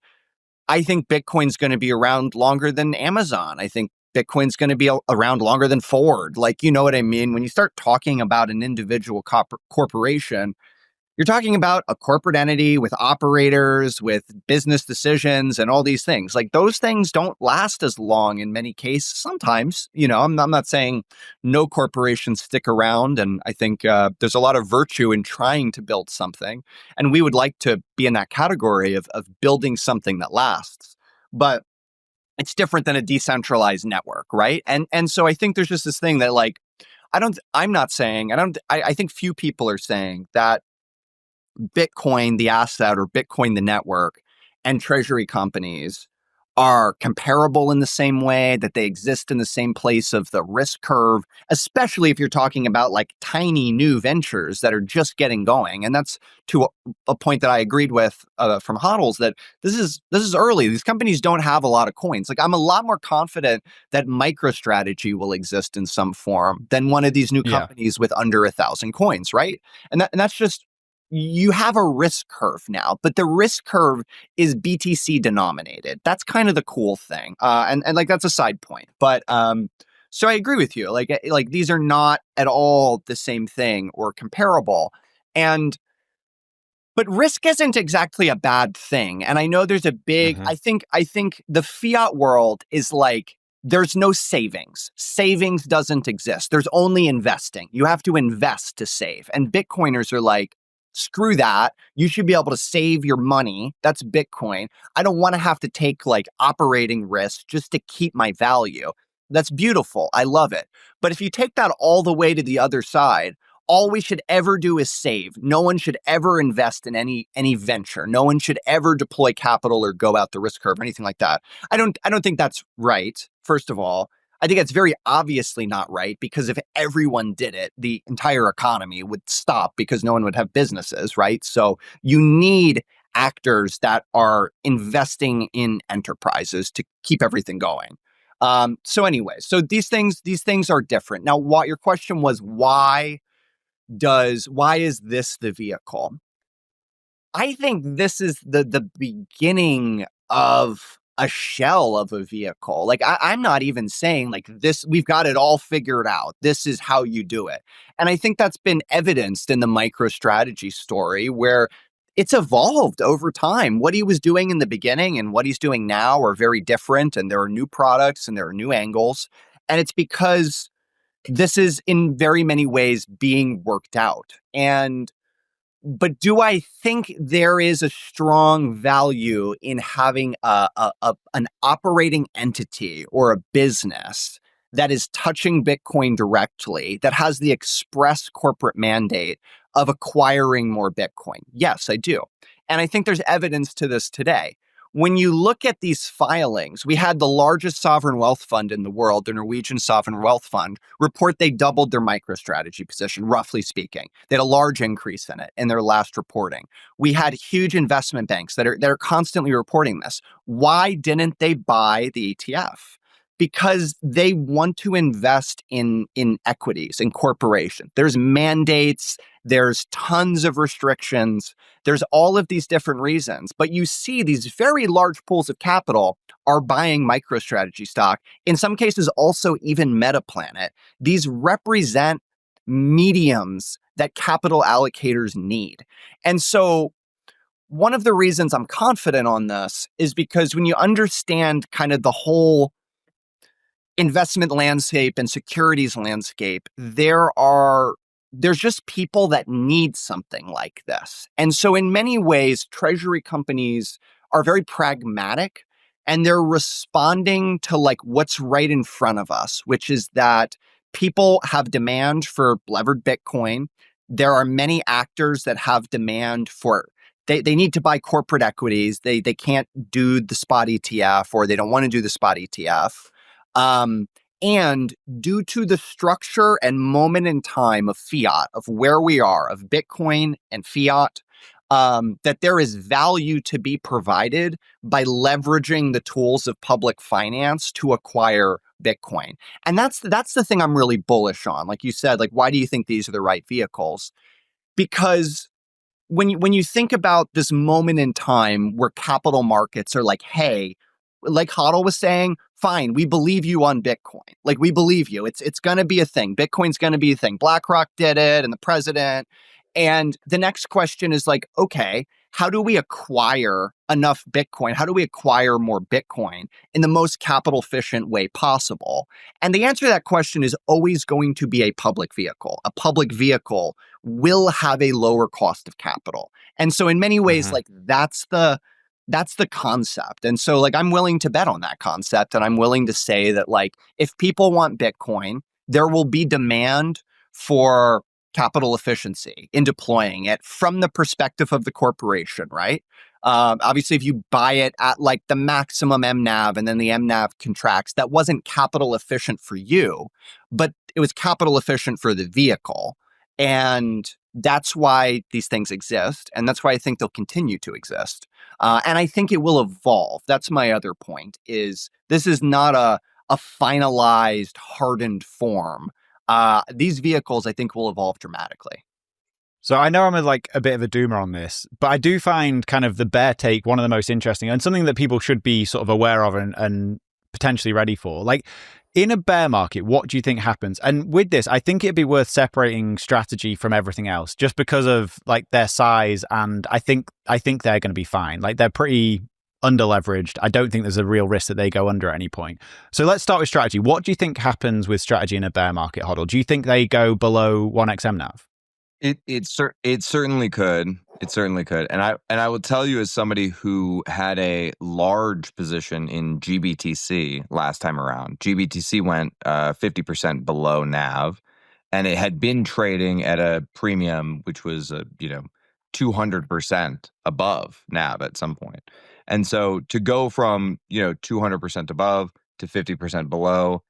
I think Bitcoin's going to be around longer than Amazon. I think Bitcoin's going to be around longer than Ford. You know what I mean? When you start talking about an individual corporation, you're talking about a corporate entity with operators, with business decisions and all these things. Those things don't last as long in many cases. Sometimes, I'm not saying no corporations stick around. And I think there's a lot of virtue in trying to build something. And we would like to be in that category of building something that lasts. But it's different than a decentralized network, right? And so I think there's just this thing that I think few people are saying that Bitcoin, the asset, or Bitcoin, the network, and treasury companies are comparable in the same way, that they exist in the same place of the risk curve, especially if you're talking about tiny new ventures that are just getting going. And that's to a point that I agreed with from HODL's, that this is early. These companies don't have a lot of coins. I'm a lot more confident that MicroStrategy will exist in some form than one of these new companies with under 1,000 coins, right? And that's just, you have a risk curve now, but the risk curve is BTC denominated. That's kind of the cool thing. And that's a side point. But so I agree with you. These are not at all the same thing or comparable. But risk isn't exactly a bad thing. And I know there's a big, I think the fiat world is there's no savings. Savings doesn't exist. There's only investing. You have to invest to save. And Bitcoiners are screw that. You should be able to save your money. That's Bitcoin. I don't want to have to take operating risk just to keep my value. That's beautiful. I love it. But if you take that all the way to the other side, all we should ever do is save. No one should ever invest in any venture. No one should ever deploy capital or go out the risk curve or anything like that. I don't think that's right, first of all. I think it's very obviously not right, because if everyone did it, the entire economy would stop because no one would have businesses, right? So you need actors that are investing in enterprises to keep everything going. So anyway, so these things are different. Now, what your question was, why is this the vehicle? I think this is the beginning of a shell of a vehicle. I'm not even saying this, we've got it all figured out. This is how you do it. And I think that's been evidenced in the MicroStrategy story, where it's evolved over time. What he was doing in the beginning and what he's doing now are very different. And there are new products and there are new angles. And it's because this is in very many ways being worked out. And But do I think there is a strong value in having an operating entity or a business that is touching Bitcoin directly, that has the express corporate mandate of acquiring more Bitcoin? Yes, I do. And I think there's evidence to this today. When you look at these filings, we had the largest sovereign wealth fund in the world, the Norwegian Sovereign Wealth Fund, report they doubled their MicroStrategy position, roughly speaking. They had a large increase in it in their last reporting. We had huge investment banks that are constantly reporting this. Why didn't they buy the ETF? Because they want to invest in equities, in corporations. There's mandates, there's tons of restrictions, there's all of these different reasons. But you see these very large pools of capital are buying MicroStrategy stock, in some cases also even Metaplanet. These represent mediums that capital allocators need. And so one of the reasons I'm confident on this is because when you understand kind of the whole investment landscape and securities landscape, there's just people that need something like this. And so in many ways, treasury companies are very pragmatic, and they're responding to like what's right in front of us, which is that people have demand for levered Bitcoin. There are many actors that have demand for they need to buy corporate equities. They can't do the spot ETF, or they don't want to do the spot ETF. And due to the structure and moment in time of fiat, of where we are, of Bitcoin and fiat, that there is value to be provided by leveraging the tools of public finance to acquire Bitcoin. And that's the thing I'm really bullish on. Like you said, like, why do you think these are the right vehicles? Because when you think about this moment in time where capital markets are like, hey, like HODL was saying, fine, we believe you on Bitcoin. Like, we believe you. It's going to be a thing. Bitcoin's going to be a thing. BlackRock did it, and the president. And the next question is like, okay, how do we acquire enough Bitcoin? How do we acquire more Bitcoin in the most capital efficient way possible? And the answer to that question is always going to be a public vehicle. A public vehicle will have a lower cost of capital. And so in many ways, like that's the concept. And so like I'm willing to bet on that concept, and I'm willing to say that like if people want Bitcoin, there will be demand for capital efficiency in deploying it from the perspective of the corporation, right? Obviously, if you buy it at like the maximum MNAV and then the MNAV contracts, that wasn't capital efficient for you, but it was capital efficient for the vehicle. And that's why these things exist. And that's why I think they'll continue to exist. And I think it will evolve. That's my other point, is this is not a finalized, hardened form. These vehicles, I think, will evolve dramatically. So I know I'm a bit of a doomer on this, but I do find kind of the bear take one of the most interesting, and something that people should be sort of aware of and potentially ready for. Like, in a bear market, what do you think happens? And with this, I think it'd be worth separating strategy from everything else, just because of like their size. And I think they're going to be fine. Like, they're pretty underleveraged. I don't think there's a real risk that they go under at any point. So let's start with strategy. What do you think happens with strategy in a bear market, HODL? Do you think they go below 1x MNAV? It certainly could. It certainly could. And I will tell you, as somebody who had a large position in GBTC last time around, GBTC went 50% below NAV, and it had been trading at a premium which was 200% above NAV at some point. And so to go from 200% above to 50% below,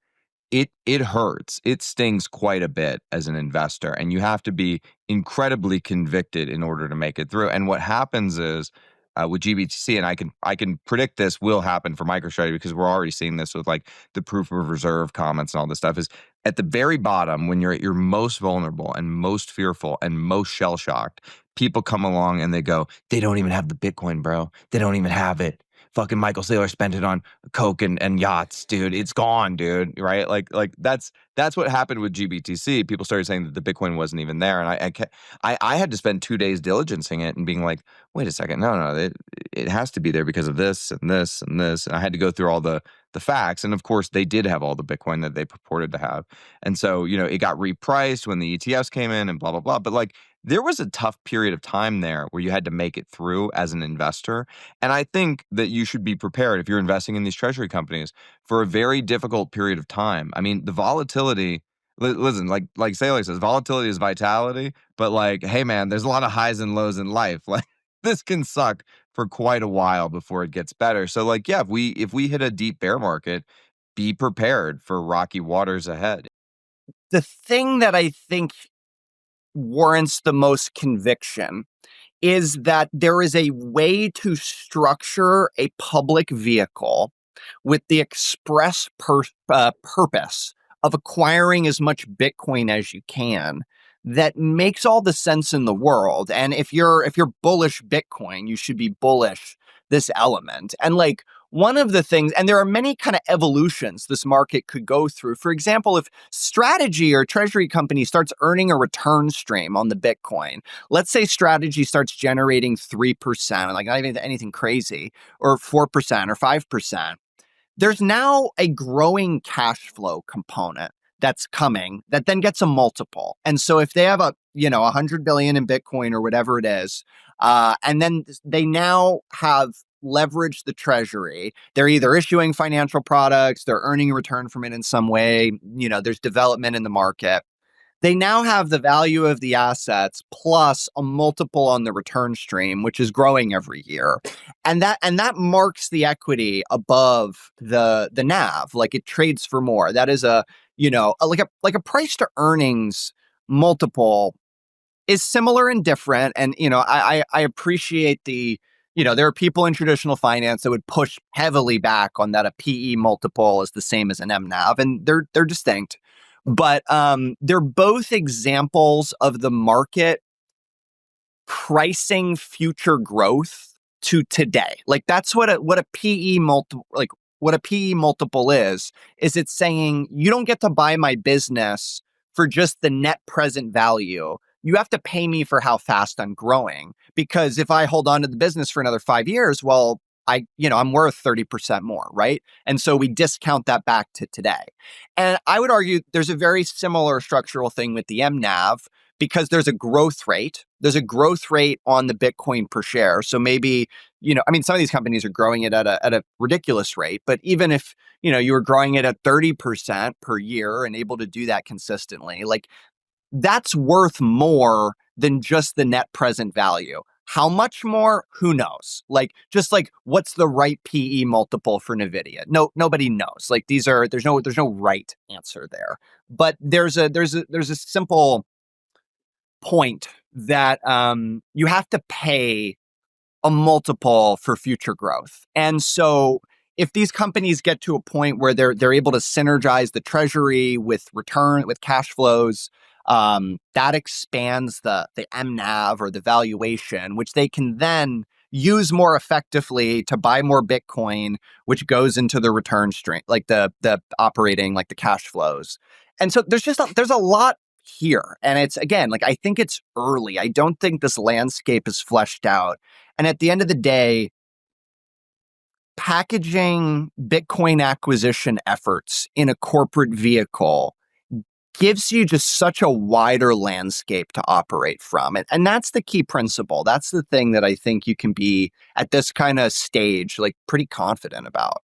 it hurts. It stings quite a bit as an investor, and you have to be incredibly convicted in order to make it through. And what happens is with GBTC, and I can predict this will happen for MicroStrategy, because we're already seeing this with like the proof of reserve comments and all this stuff, is at the very bottom, when you're at your most vulnerable and most fearful and most shell shocked, people come along and they go, they don't even have the Bitcoin, bro. They don't even have it. Fucking Michael Saylor spent it on coke and yachts, dude. It's gone, dude. Right? Like that's what happened with GBTC. People started saying that the Bitcoin wasn't even there, and I had to spend 2 days diligencing it and being like, wait a second, no, it has to be there because of this and this and this. And I had to go through all the facts, and of course they did have all the Bitcoin that they purported to have, and so it got repriced when the ETFs came in and blah blah blah. But like there was a tough period of time there where you had to make it through as an investor. And I think that you should be prepared, if you're investing in these treasury companies, for a very difficult period of time. I mean, the volatility, listen, like Saley says, volatility is vitality, but like, hey man, there's a lot of highs and lows in life. Like, this can suck for quite a while before it gets better. So like, yeah, if we hit a deep bear market, be prepared for rocky waters ahead. The thing that I think warrants the most conviction is that there is a way to structure a public vehicle with the express purpose of acquiring as much Bitcoin as you can that makes all the sense in the world. And if you're bullish Bitcoin, you should be bullish this element. And like one of the things, and there are many kind of evolutions this market could go through. For example, if Strategy or Treasury company starts earning a return stream on the Bitcoin, let's say Strategy starts generating 3%, like not even anything crazy, or 4% or 5%. There's now a growing cash flow component that's coming that then gets a multiple. And so if they have 100 billion in Bitcoin or whatever it is, and then they now have leveraged the treasury, they're either issuing financial products, they're earning a return from it in some way, there's development in the market. They now have the value of the assets plus a multiple on the return stream, which is growing every year. And that marks the equity above the NAV. Like it trades for more. That is like a price to earnings multiple is similar and different. And, I appreciate there are people in traditional finance that would push heavily back on that a PE multiple is the same as an MNAV, and they're distinct. But they're both examples of the market pricing future growth to today. Like that's what a PE multiple, like what a PE multiple is it's saying you don't get to buy my business for just the net present value. You have to pay me for how fast I'm growing. Because if I hold on to the business for another 5 years, well, I'm worth 30% more, right? And so we discount that back to today. And I would argue there's a very similar structural thing with the MNAV because there's a growth rate. There's a growth rate on the Bitcoin per share. So maybe, some of these companies are growing it at a ridiculous rate, but even if, you were growing it at 30% per year and able to do that consistently, like that's worth more than just the net present value. How much more? Who knows? Like, just like what's the right PE multiple for NVIDIA? No, nobody knows. Like there's no right answer there. But there's a simple point that you have to pay a multiple for future growth. And so if these companies get to a point where they're able to synergize the treasury with cash flows, that expands the MNAV or the valuation, which they can then use more effectively to buy more Bitcoin, which goes into the return stream, like the operating, like the cash flows. And so there's a lot here. And it's, again, like I think it's early. I don't think this landscape is fleshed out. And at the end of the day, packaging Bitcoin acquisition efforts in a corporate vehicle gives you just such a wider landscape to operate from. And that's the key principle. That's the thing that I think you can be at this kind of stage, like pretty confident about.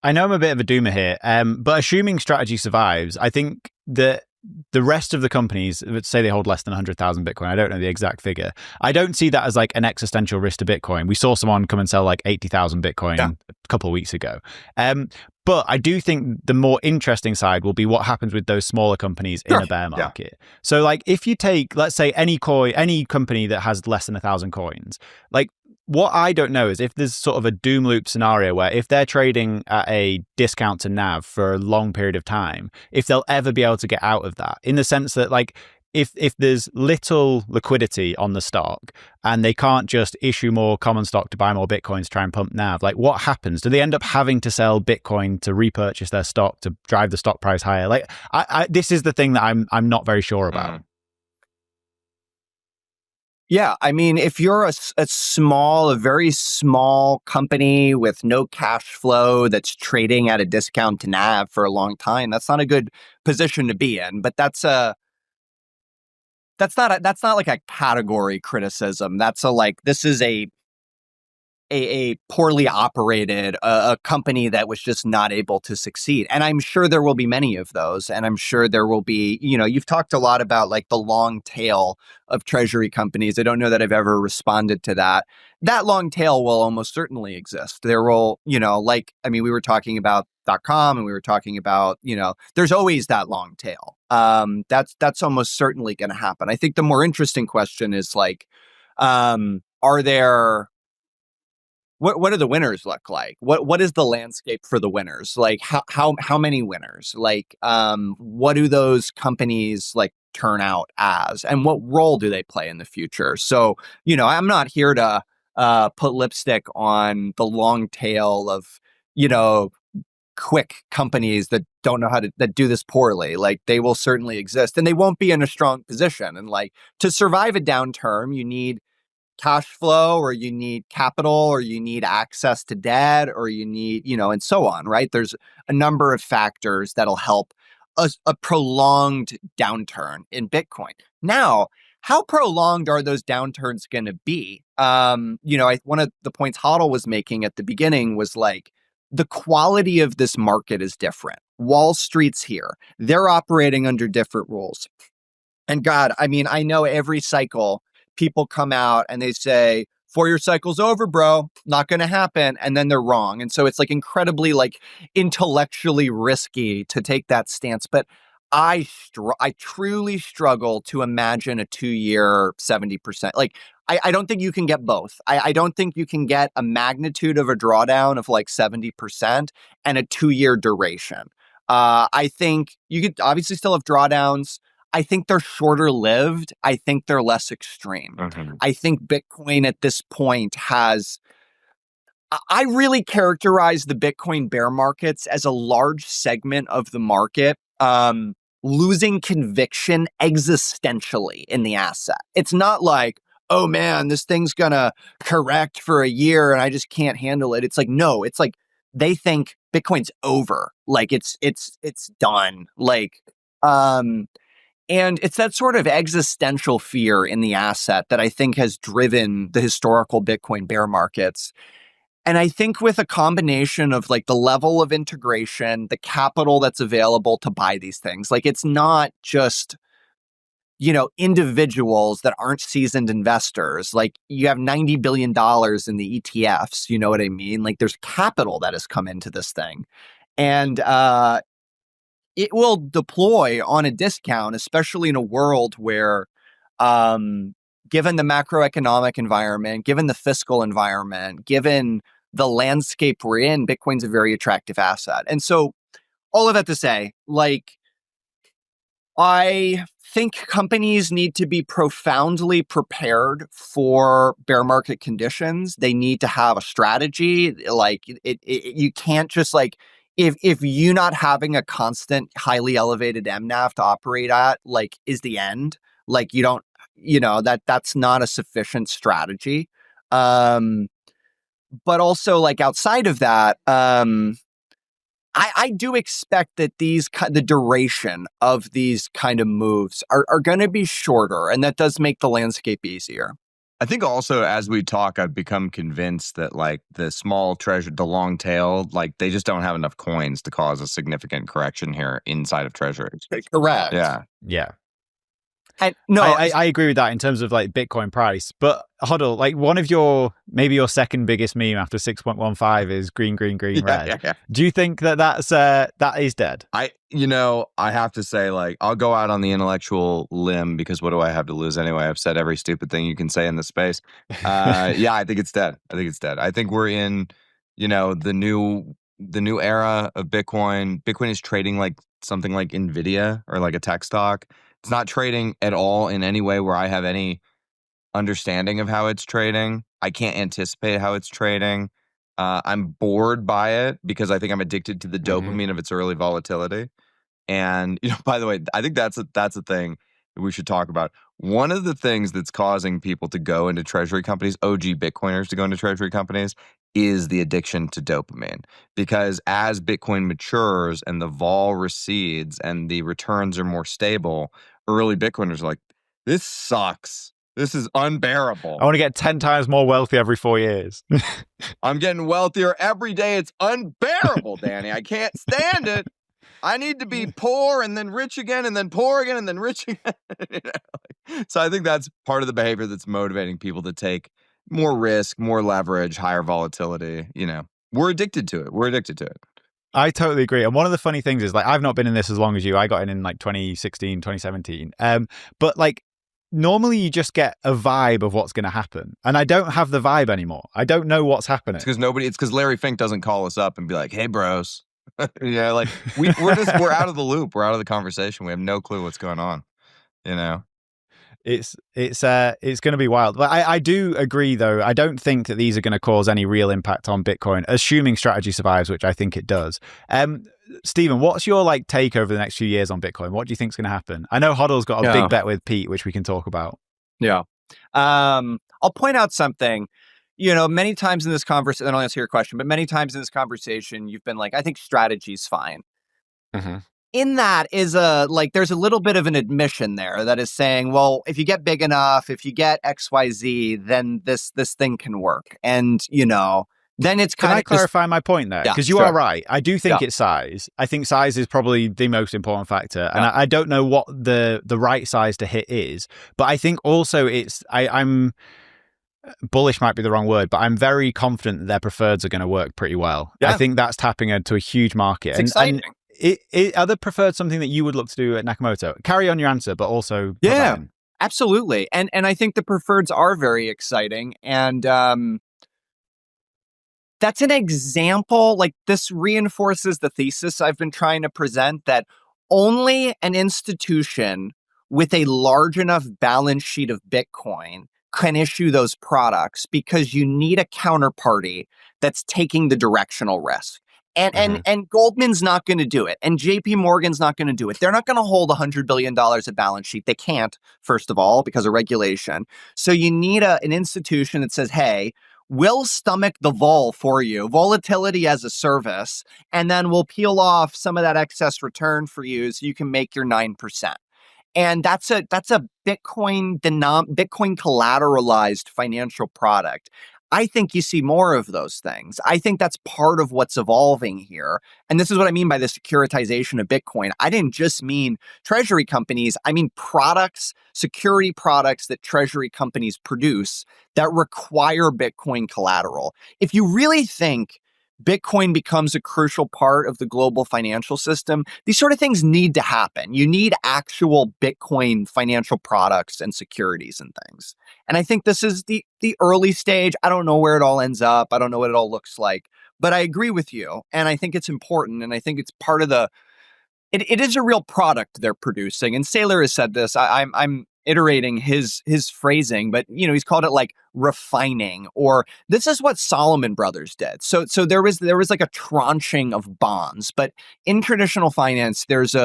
I know I'm a bit of a doomer here, but assuming Strategy survives, I think that the rest of the companies, let's say they hold less than 100,000 Bitcoin, I don't know the exact figure. I don't see that as like an existential risk to Bitcoin. We saw someone come and sell like 80,000 Bitcoin a couple of weeks ago. But I do think the more interesting side will be what happens with those smaller companies in a bear market. Yeah. So like if you take, let's say any company that has less than 1,000 coins, like what I don't know is if there's sort of a doom loop scenario where if they're trading at a discount to NAV for a long period of time, if they'll ever be able to get out of that, in the sense that like if there's little liquidity on the stock and they can't just issue more common stock to buy more Bitcoin to try and pump NAV, like what happens? Do they end up having to sell Bitcoin to repurchase their stock to drive the stock price higher? Like this is the thing that I'm not very sure about. Yeah, I mean, if you're a very small company with no cash flow that's trading at a discount to NAV for a long time, that's not a good position to be in. But that's that's not like a category criticism. That's a like this is a poorly operated a company that was just not able to succeed. And I'm sure there will be many of those. And I'm sure there will be, you've talked a lot about like the long tail of treasury companies. I don't know that I've ever responded to that. That long tail will almost certainly exist. There will, we were talking about .com and we were talking about, there's always that long tail. That's almost certainly going to happen. I think the more interesting question is like, are there what do the winners look like? What is the landscape for the winners? Like how many winners? Like what do those companies like turn out as, and what role do they play in the future? So I'm not here to put lipstick on the long tail of quick companies that don't know that do this poorly. Like they will certainly exist, and they won't be in a strong position. And like to survive a downturn, you need cash flow, or you need capital, or you need access to debt, or you need, and so on, right? There's a number of factors that'll help a prolonged downturn in Bitcoin. Now, how prolonged are those downturns going to be? One of the points HODL was making at the beginning was like, the quality of this market is different. Wall Street's here. They're operating under different rules. And God, I know every cycle people come out and they say, 4-year cycle's over, bro, not going to happen. And then they're wrong. And so it's like incredibly like intellectually risky to take that stance. But I truly struggle to imagine a 2-year 70%. Like, I don't think you can get both. I don't think you can get a magnitude of a drawdown of like 70% and a 2-year duration. I think you could obviously still have drawdowns. I think they're shorter lived. I think they're less extreme. Mm-hmm. I think Bitcoin at this point I really characterize the Bitcoin bear markets as a large segment of the market losing conviction existentially in the asset. It's not like, oh man, this thing's gonna correct for a year and I just can't handle it. It's like, no, it's like they think Bitcoin's over. Like it's done. Like, and it's that sort of existential fear in the asset that I think has driven the historical Bitcoin bear markets. And I think with a combination of like the level of integration, the capital that's available to buy these things, like it's not just, individuals that aren't seasoned investors. Like you have $90 billion in the ETFs, you know what I mean? Like there's capital that has come into this thing. And it will deploy on a discount, especially in a world where, given the macroeconomic environment, given the fiscal environment, given the landscape we're in, Bitcoin's a very attractive asset. And so all of that to say, like, I think companies need to be profoundly prepared for bear market conditions. They need to have a strategy. Like you can't just like, if you not having a constant highly elevated MNAV to operate at like is the end, like you don't, that's not a sufficient strategy. But also like outside of that, I do expect that the duration of these kind of moves are going to be shorter, and that does make the landscape easier. I think also as we talk, I've become convinced that like the small treasury, the long tail, like they just don't have enough coins to cause a significant correction here inside of treasuries. Correct. Yeah. I agree with that in terms of like Bitcoin price. But HODL, like one of maybe your second biggest meme after 6.15 is green, red. Yeah. Do you think that is dead? I have to say, like, I'll go out on the intellectual limb because what do I have to lose anyway? I've said every stupid thing you can say in this space. Yeah, I think it's dead. I think we're in, the new era of Bitcoin. Bitcoin is trading like something like Nvidia or like a tech stock. It's not trading at all in any way where I have any understanding of how it's trading. I can't anticipate how it's trading. I'm bored by it because I think I'm addicted to the dopamine of its early volatility. And, by the way, I think that's a thing that we should talk about. One of the things that's causing people to go into treasury companies, OG Bitcoiners to go into treasury companies, is the addiction to dopamine. Because as Bitcoin matures and the vol recedes and the returns are more stable, early Bitcoiners are like, This sucks. This is unbearable. I want to get 10 times more wealthy every 4 years. I'm getting wealthier every day. It's unbearable, Danny. I can't stand it. I need to be poor and then rich again and then poor again and then rich again. So I think that's part of the behavior that's motivating people to take more risk, more leverage, higher volatility. We're addicted to it. I totally agree. And one of the funny things is, like, I've not been in this as long as you. I got in like 2016, 2017. But like, normally you just get a vibe of what's going to happen. And I don't have the vibe anymore. I don't know what's happening. It's because Larry Fink doesn't call us up and be like, hey, bros. Like we're out of the loop. We're out of the conversation. We have no clue what's going on. It's going to be wild. But I do agree, though. I don't think that these are going to cause any real impact on Bitcoin, assuming strategy survives, which I think it does. Stephen, what's your take over the next few years on Bitcoin? What do you think is going to happen? I know HODL's got a big bet with Pete, which we can talk about. Yeah. I'll point out something. Many times in this conversation, and I'll answer your question, but many times in this conversation, you've been like, I think strategy's fine. Mm-hmm. In that is there's a little bit of an admission there that is saying, well, if you get big enough, if you get XYZ, then this thing can work. And, then it's kind of... Can I clarify my point there? Because you are right. I do think it's size. I think size is probably the most important factor. And I don't know what the right size to hit is. But I think also I'm... bullish might be the wrong word, but I'm very confident that their preferreds are going to work pretty well. Yeah. I think that's tapping into a huge market. It's exciting. Are the preferred something that you would look to do at Nakamoto? Carry on your answer, but also... Yeah, absolutely. And I think the preferreds are very exciting. And that's an example, this reinforces the thesis I've been trying to present, that only an institution with a large enough balance sheet of Bitcoin can issue those products, because you need a counterparty that's taking the directional risk. And Goldman's not going to do it. And JP Morgan's not going to do it. They're not going to hold $100 billion of balance sheet. They can't, first of all, because of regulation. So you need an institution that says, hey, we'll stomach the vol for you, volatility as a service, and then we'll peel off some of that excess return for you so you can make your 9%. And that's a Bitcoin collateralized financial product. I think you see more of those things. I think that's part of what's evolving here. And this is what I mean by the securitization of Bitcoin. I didn't just mean treasury companies. I mean products, security products that treasury companies produce that require Bitcoin collateral. If you really think Bitcoin becomes a crucial part of the global financial system, these sort of things need to happen. You need actual Bitcoin financial products and securities and things. And I think this is the early stage. I don't know where it all ends up. I don't know what it all looks like. But I agree with you. And I think it's important. And I think it's part of it is a real product they're producing. And Saylor has said this. I'm iterating his phrasing, but he's called it refining, or this is what Solomon Brothers did. So there was a tranching of bonds, but in traditional finance, there's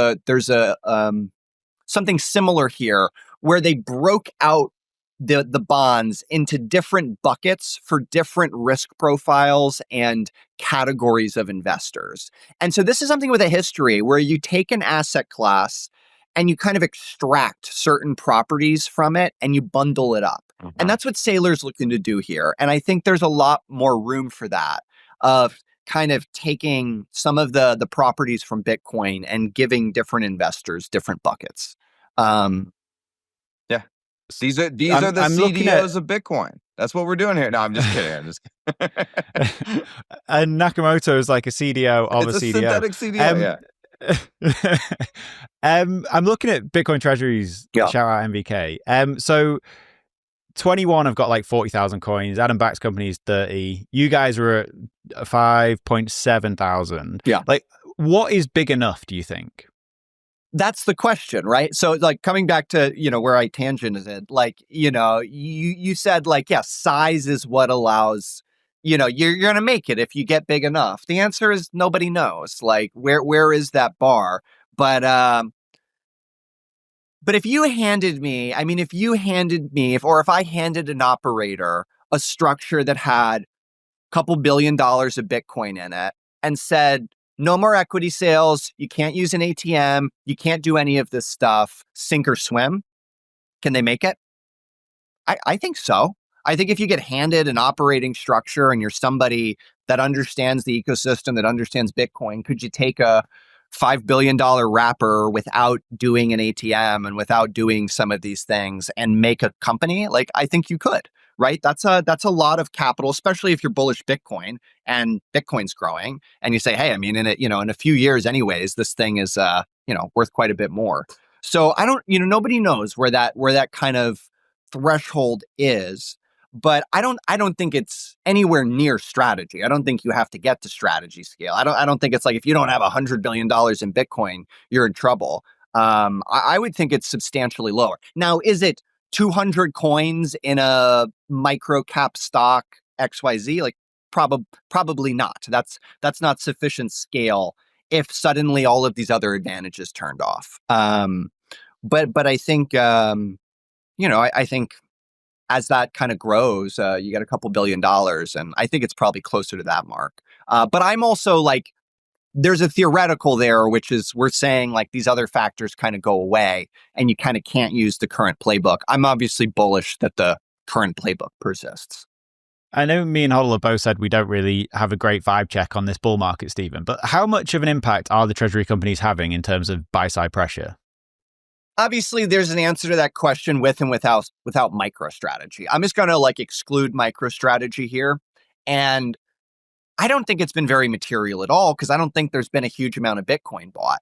something similar here where they broke out the bonds into different buckets for different risk profiles and categories of investors. And so this is something with a history where you take an asset class and you kind of extract certain properties from it and you bundle it up. Mm-hmm. And that's what Saylor's looking to do here. And I think there's a lot more room for that, of kind of taking some of the properties from Bitcoin and giving different investors different buckets. These are the CDOs of Bitcoin. That's what we're doing here. No, I'm just kidding. And Nakamoto is like a CDO of it's a CDO. Synthetic CDO, I'm looking at Bitcoin Treasuries. Yeah. Shout out MVK. So 21 have got 40,000 coins. Adam Back's company is 30. You guys are at 5.7 thousand. Yeah. What is big enough, do you think? That's the question, right? So coming back to, where I tangented, you said size is what allows, you're going to make it if you get big enough. The answer is nobody knows. Where is that bar? But if you handed me, if I handed an operator a structure that had a couple $1 billion of Bitcoin in it and said, no more equity sales, you can't use an ATM, you can't do any of this stuff, sink or swim, Can they make it? I think so. I think if you get handed an operating structure and you're somebody that understands the ecosystem, that understands Bitcoin, could you take a $5 billion wrapper without doing an ATM and without doing some of these things and make a company? Like, I think you could, right? That's a lot of capital, especially if you're bullish Bitcoin and Bitcoin's growing and you say, hey, I mean, in a few years anyways, this thing is, worth quite a bit more. So I don't, nobody knows where that kind of threshold is, but I don't think it's anywhere near strategy. I don't think you have to get to strategy scale. I don't think it's like if you don't have $100 billion in Bitcoin, you're in trouble. I would think it's substantially lower. Now, is it 200 coins in a micro cap stock XYZ? Like probably not. That's not sufficient scale if suddenly all of these other advantages turned off. But I think I think as that kind of grows, you get a couple $1 billion, and I think it's probably closer to that mark. But I'm also like, there's a theoretical there, which is we're saying like these other factors kind of go away, and you kind of can't use the current playbook. I'm obviously bullish that the current playbook persists. I know me and HODL have both said we don't really have a great vibe check on this bull market, Stephen, but how much of an impact are the Treasury companies having in terms of buy-side pressure? Obviously, there's an answer to that question with and without MicroStrategy. I'm just going to exclude MicroStrategy here. And I don't think it's been very material at all because I don't think there's been a huge amount of Bitcoin bought.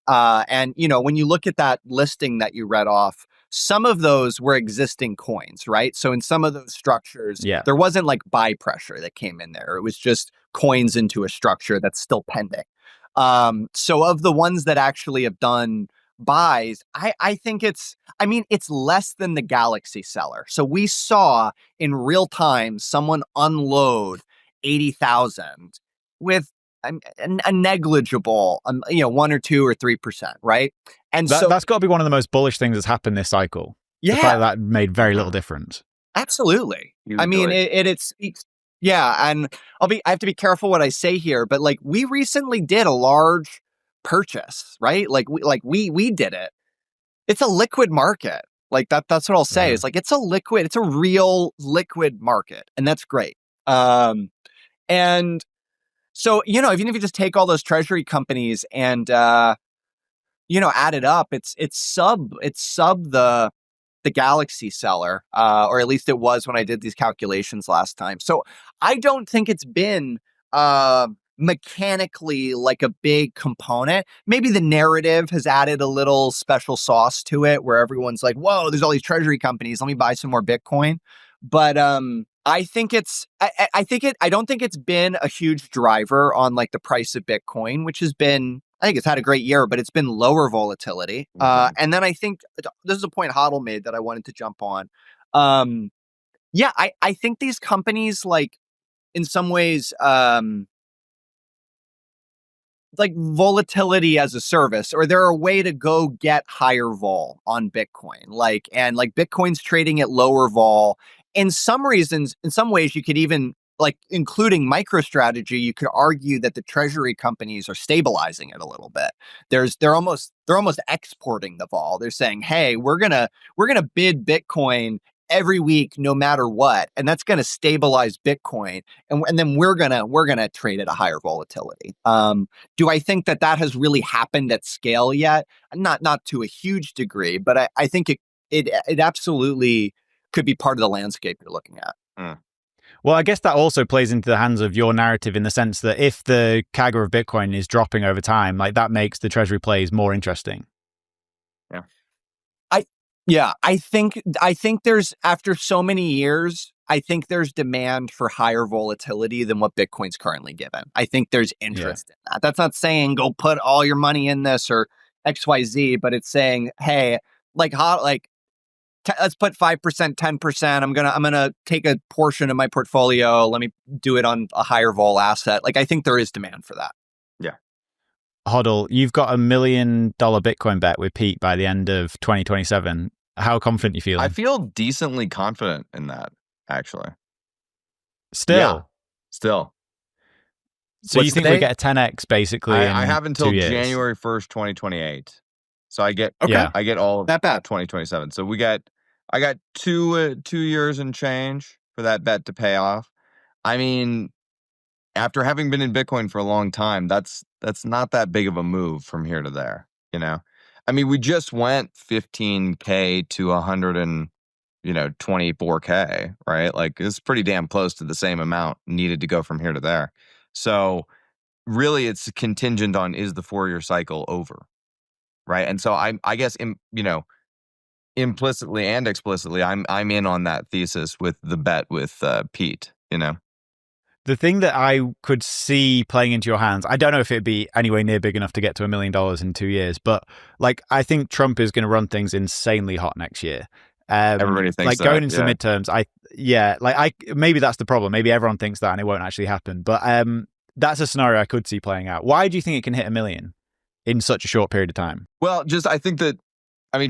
And when you look at that listing that you read off, some of those were existing coins, right? So in some of those structures, there wasn't buy pressure that came in there. It was just coins into a structure that's still pending. So of the ones that actually have done buys, I think it's less than the Galaxy seller. So we saw in real time someone unload 80,000 with a negligible 1 or 2 or 3%, right? And that's got to be one of the most bullish things that's happened this cycle. Yeah, the fact that made very little difference. Absolutely. I mean, it speaks. Yeah, and I have to be careful what I say here, but we recently did a large purchase, right? We did it. It's a liquid market. That's what I'll say. It's it's a real liquid market, and that's great. And so, even if you just take all those treasury companies and add it up, it's sub the Galaxy seller, or at least it was when I did these calculations last time. So I don't think it's been mechanically a big component. Maybe the narrative has added a little special sauce to it where everyone's like, whoa, there's all these treasury companies. Let me buy some more Bitcoin. But I think I don't think it's been a huge driver on the price of Bitcoin, which has been, I think it's had a great year, but it's been lower volatility. And then I think this is a point HODL made that I wanted to jump on. I think these companies, in some ways, volatility as a service, or they're a way to go get higher vol on Bitcoin. Bitcoin's trading at lower vol. In some ways, you could even, including MicroStrategy, you could argue that the treasury companies are stabilizing it a little bit. They're almost exporting the vol. They're saying, hey, we're gonna bid Bitcoin every week, no matter what, and that's gonna stabilize Bitcoin, and then we're gonna trade at a higher volatility. Do I think that has really happened at scale yet? Not to a huge degree, but I think it absolutely could be part of the landscape you're looking at. Well, I guess that also plays into the hands of your narrative in the sense that if the CAGR of Bitcoin is dropping over time, that makes the treasury plays more interesting. I think there's, after so many years, I think there's demand for higher volatility than what Bitcoin's currently given. I think there's interest in that. That's not saying go put all your money in this or XYZ, but it's saying, hey, let's put 5%, 10%. I'm gonna take a portion of my portfolio. Let me do it on a higher vol asset. I think there is demand for that. Yeah. HODL, you've got $1 million Bitcoin bet with Pete by the end of 2027. How confident you feel? I feel decently confident in that, actually. Still? Yeah, still. So you think we get a 10x basically? I have until 2 years. January 1st, 2028. So I get I get all of that bad 2027. So we get I got 2 years and change for that bet to pay off. I mean, after having been in Bitcoin for a long time, that's not that big of a move from here to there, you know? I mean, we just went 15K to 24K, right? Like, it's pretty damn close to the same amount needed to go from here to there. So really it's contingent on, is the 4-year cycle over, right? And so I guess, implicitly and explicitly, I'm in on that thesis with the bet with Pete, The thing that I could see playing into your hands, I don't know if it'd be anywhere near big enough to get to $1 million in 2 years, but like I think Trump is going to run things insanely hot next year. Everybody thinks like that, going into yeah. the midterms, maybe that's the problem. Maybe everyone thinks that and it won't actually happen. But that's a scenario I could see playing out. Why do you think it can hit 1 million in such a short period of time? Well, I think that,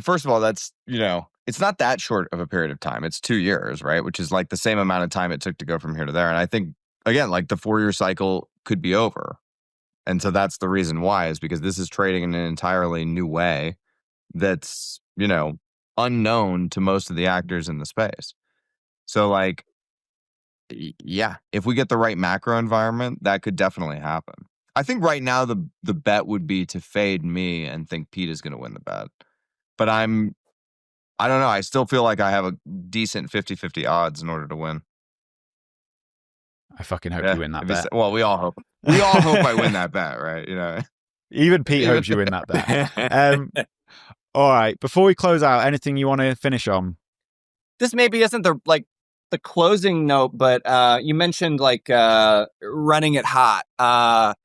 first of all, that's, it's not that short of a period of time. It's 2 years, right? Which is like the same amount of time it took to go from here to there. And I think, again, like the 4-year cycle could be over. And so that's the reason why, is because this is trading in an entirely new way that's, unknown to most of the actors in the space. So like, yeah, if we get the right macro environment, that could definitely happen. I think right now the bet would be to fade me and think Pete is going to win the bet. But I don't know. I still feel like I have a decent 50-50 odds in order to win. I fucking hope you win that bet. Well, we all hope. We all hope I win that bet, right? Even Pete hopes you win that bet. All right. Before we close out, anything you want to finish on? This maybe isn't the closing note, but you mentioned running it hot.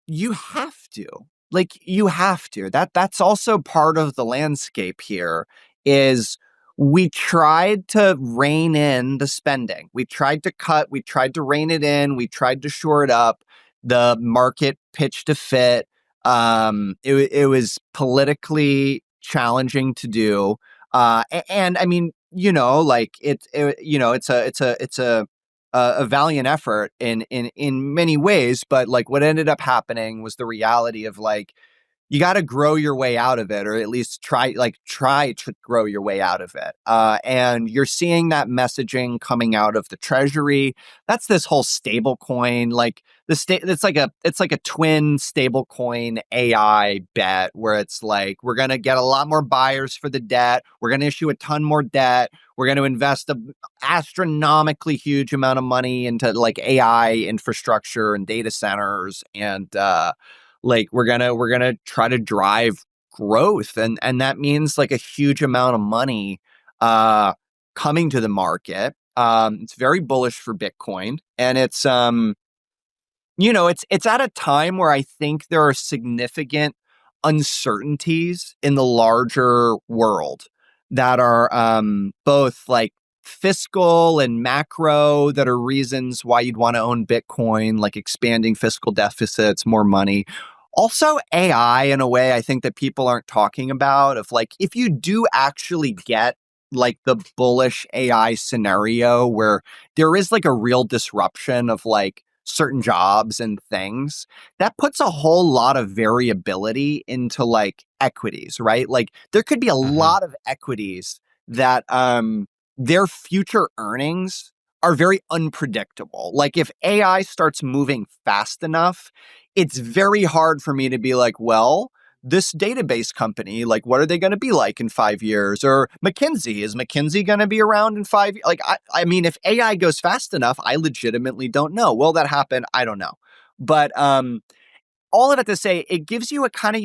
You have to. That's also part of the landscape here. Is we tried to rein in the spending. We tried to cut. We tried to rein it in. We tried to shore it up. The market pitched a fit. It was politically challenging to do. And I mean, it's a valiant effort in many ways, but like what ended up happening was the reality of like, you got to grow your way out of it, or at least try to grow your way out of it. And you're seeing that messaging coming out of the Treasury. That's this whole stable coin, like it's like a twin stable coin AI bet where it's like, we're going to get a lot more buyers for the debt. We're going to issue a ton more debt. We're going to invest an astronomically huge amount of money into like AI infrastructure and data centers. And, we're gonna try to drive growth, and that means like a huge amount of money coming to the market. It's very bullish for Bitcoin, and it's it's at a time where I think there are significant uncertainties in the larger world that are both like fiscal and macro, that are reasons why you'd want to own Bitcoin, like expanding fiscal deficits, more money. Also AI, in a way, I think that people aren't talking about, of like, if you do actually get like the bullish AI scenario where there is like a real disruption of like certain jobs and things, that puts a whole lot of variability into like equities, right? Like there could be a lot of equities that their future earnings are very unpredictable. Like if AI starts moving fast enough, it's very hard for me to be like, well, this database company, like, what are they going to be like in 5 years? Or McKinsey, is McKinsey going to be around in 5 years? Like, I mean, if AI goes fast enough, I legitimately don't know. Will that happen? I don't know. But all of it to say, it gives you a kind of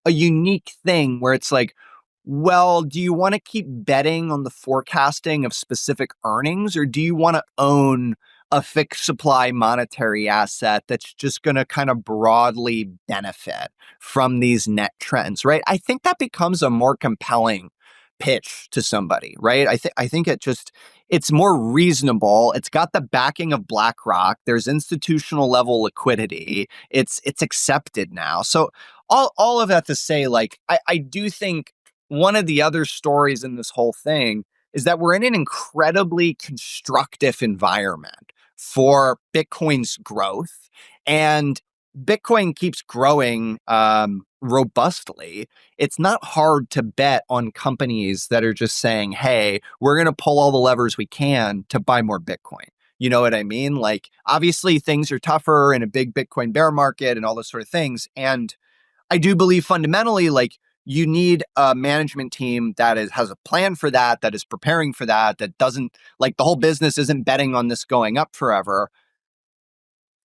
unique thing where it's like, well, do you want to keep betting on the forecasting of specific earnings, or do you want to own a fixed supply monetary asset that's just going to kind of broadly benefit from these net trends, right? I think that becomes a more compelling pitch to somebody, right? I think it's more reasonable. It's got the backing of BlackRock. There's institutional level liquidity. It's accepted now. So all of that to say, like, I do think one of the other stories in this whole thing is that we're in an incredibly constructive environment for Bitcoin's growth, and Bitcoin keeps growing robustly, it's not hard to bet on companies that are just saying, hey, we're going to pull all the levers we can to buy more Bitcoin. You know what I mean? Like, obviously, things are tougher in a big Bitcoin bear market and all those sort of things. And I do believe fundamentally, like, you need a management team that has a plan for that, that is preparing for that, that doesn't, like, the whole business isn't betting on this going up forever.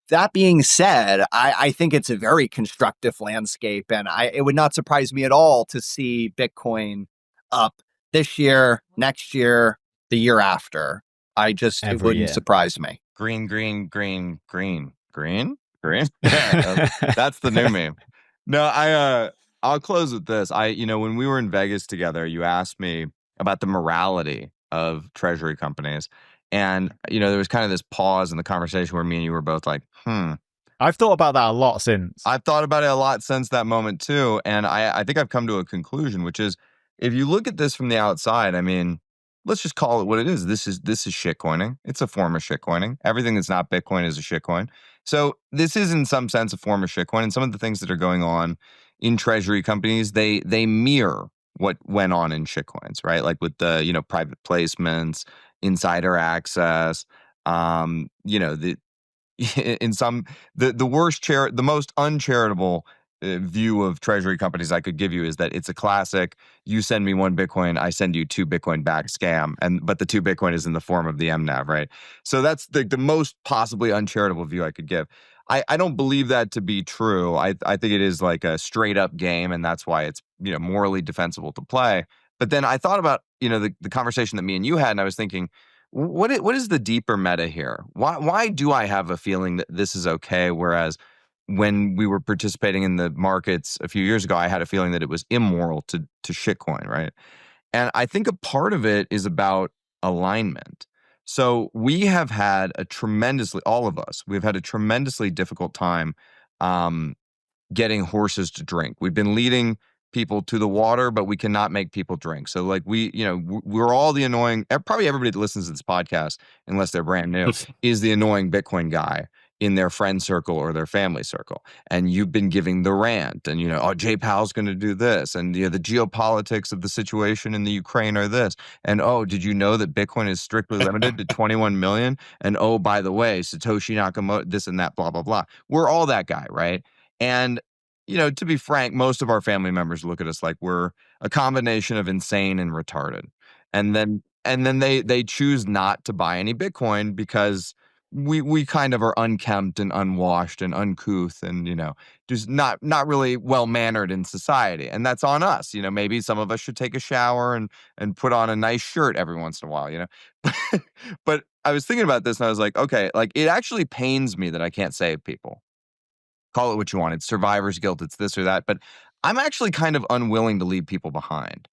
That being said, I think it's a very constructive landscape, and it would not surprise me at all to see Bitcoin up this year, next year, the year after. It Every wouldn't year. surprise me. Green, green, green, green, green, green. That's the new meme. No, I'll close with this. When we were in Vegas together, you asked me about the morality of treasury companies. And, there was kind of this pause in the conversation where me and you were both like, I've thought about that a lot since. I've thought about it a lot since that moment too. And I think I've come to a conclusion, which is if you look at this from the outside, I mean, let's just call it what it is. This is shitcoining. It's a form of shitcoining. Everything that's not Bitcoin is a shitcoin. So this is in some sense a form of shitcoin. And some of the things that are going on in treasury companies, they mirror what went on in shitcoins, right? Like with the, private placements, insider access, the in some the most uncharitable view of treasury companies I could give you is that it's a classic you send me 1 Bitcoin, I send you 2 Bitcoin back scam, but the 2 Bitcoin is in the form of the MNAV, right? So that's the most possibly uncharitable view I could give. I don't believe that to be true. I think it is like a straight up game, and that's why it's morally defensible to play. But then I thought about the conversation that me and you had, and I was thinking, what is the deeper meta here? Why do I have a feeling that this is okay, whereas when we were participating in the markets a few years ago, I had a feeling that it was immoral to shitcoin, right? And I think a part of it is about alignment. So we have had all of us, we've had a tremendously difficult time getting horses to drink. We've been leading people to the water, but we cannot make people drink. So like we're all the annoying, probably everybody that listens to this podcast, unless they're brand new, is the annoying Bitcoin guy in their friend circle or their family circle. And you've been giving the rant and, oh, Jay Powell's going to do this. And, the geopolitics of the situation in the Ukraine are this. And, oh, did you know that Bitcoin is strictly limited to 21 million? And, oh, by the way, Satoshi Nakamoto, this and that, blah, blah, blah. We're all that guy, right? And, to be frank, most of our family members look at us like we're a combination of insane and retarded. And then they choose not to buy any Bitcoin because we kind of are unkempt and unwashed and uncouth and, just not really well-mannered in society. And that's on us. Maybe some of us should take a shower and put on a nice shirt every once in a while, But I was thinking about this and I was like, okay, like it actually pains me that I can't save people. Call it what you want. It's survivor's guilt. It's this or that. But I'm actually kind of unwilling to leave people behind.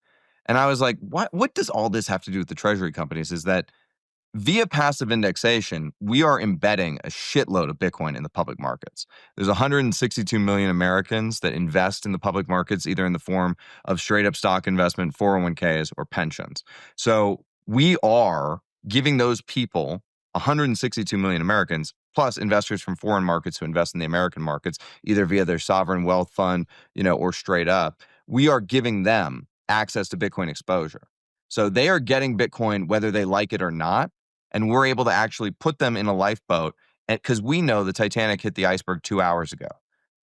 And I was like, what does all this have to do with the treasury companies? Is that via passive indexation, we are embedding a shitload of Bitcoin in the public markets. There's 162 million Americans that invest in the public markets, either in the form of straight up stock investment, 401ks, or pensions. So we are giving those people, 162 million Americans, plus investors from foreign markets who invest in the American markets, either via their sovereign wealth fund, or straight up, we are giving them access to Bitcoin exposure. So they are getting Bitcoin whether they like it or not. And we're able to actually put them in a lifeboat because we know the Titanic hit the iceberg 2 hours ago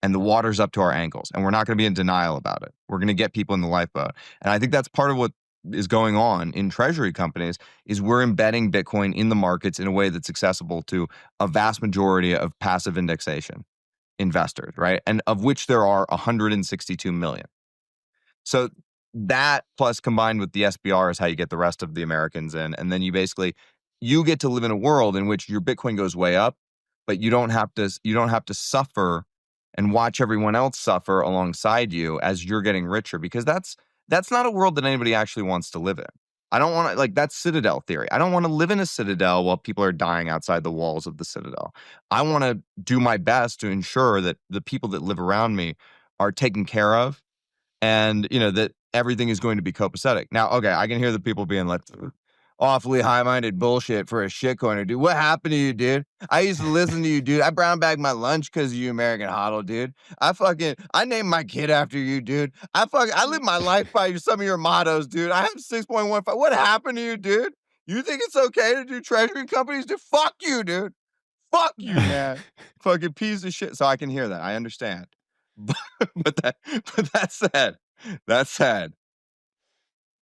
and the water's up to our ankles and we're not going to be in denial about it. We're going to get people in the lifeboat. And I think that's part of what is going on in treasury companies is we're embedding Bitcoin in the markets in a way that's accessible to a vast majority of passive indexation investors, right? And of which there are 162 million. So that plus combined with the SBR is how you get the rest of the Americans in. And then you get to live in a world in which your Bitcoin goes way up, but you don't have to suffer and watch everyone else suffer alongside you as you're getting richer, because that's not a world that anybody actually wants to live in. I don't want to, like, that's Citadel theory. I don't want to live in a Citadel while people are dying outside the walls of the Citadel. I want to do my best to ensure that the people that live around me are taken care of and, that everything is going to be copacetic. Now, okay, I can hear the people being like, awfully high-minded bullshit for a shitcoiner, dude. What happened to you, dude? I used to listen to you, dude. I brown bagged my lunch because of you, American HODL, dude. I named my kid after you, dude. I live my life by some of your mottos, dude. I have 6.15. What happened to you, dude? You think it's okay to do treasury companies? Dude, fuck you, dude. Fuck you, man. Fucking piece of shit. So I can hear that. I understand. But that said,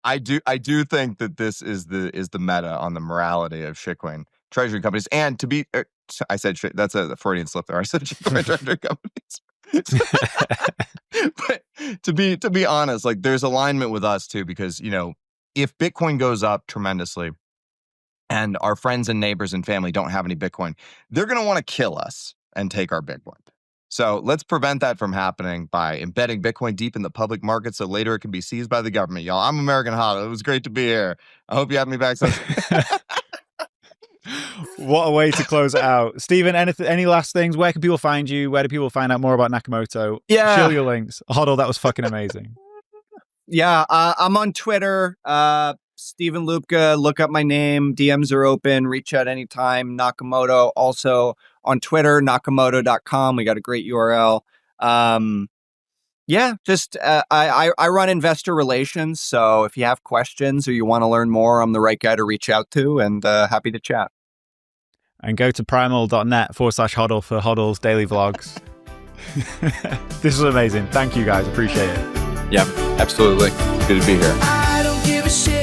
I do think that this is the meta on the morality of shitcoin treasury companies. And to be, I said shit. That's a Freudian slip there. I said shitcoin treasury companies. But to be honest, like there's alignment with us too, because if Bitcoin goes up tremendously, and our friends and neighbors and family don't have any Bitcoin, they're going to want to kill us and take our Bitcoin. So let's prevent that from happening by embedding Bitcoin deep in the public market so later it can be seized by the government. Y'all, I'm American HODL. It was great to be here. I hope you have me back soon. What a way to close it out. Steven, any last things? Where can people find you? Where do people find out more about Nakamoto? Yeah. Show your links. HODL, that was fucking amazing. Yeah, I'm on Twitter, Steven Lubka. Look up my name. DMs are open. Reach out anytime. Nakamoto. Also on Twitter, nakamoto.com. We got a great URL. Yeah, just I run investor relations. So if you have questions or you want to learn more, I'm the right guy to reach out to, and happy to chat. And go to primal.net/HODL for HODL's daily vlogs. This was amazing. Thank you guys. Appreciate it. Yeah, absolutely. Good to be here. I don't give a shit.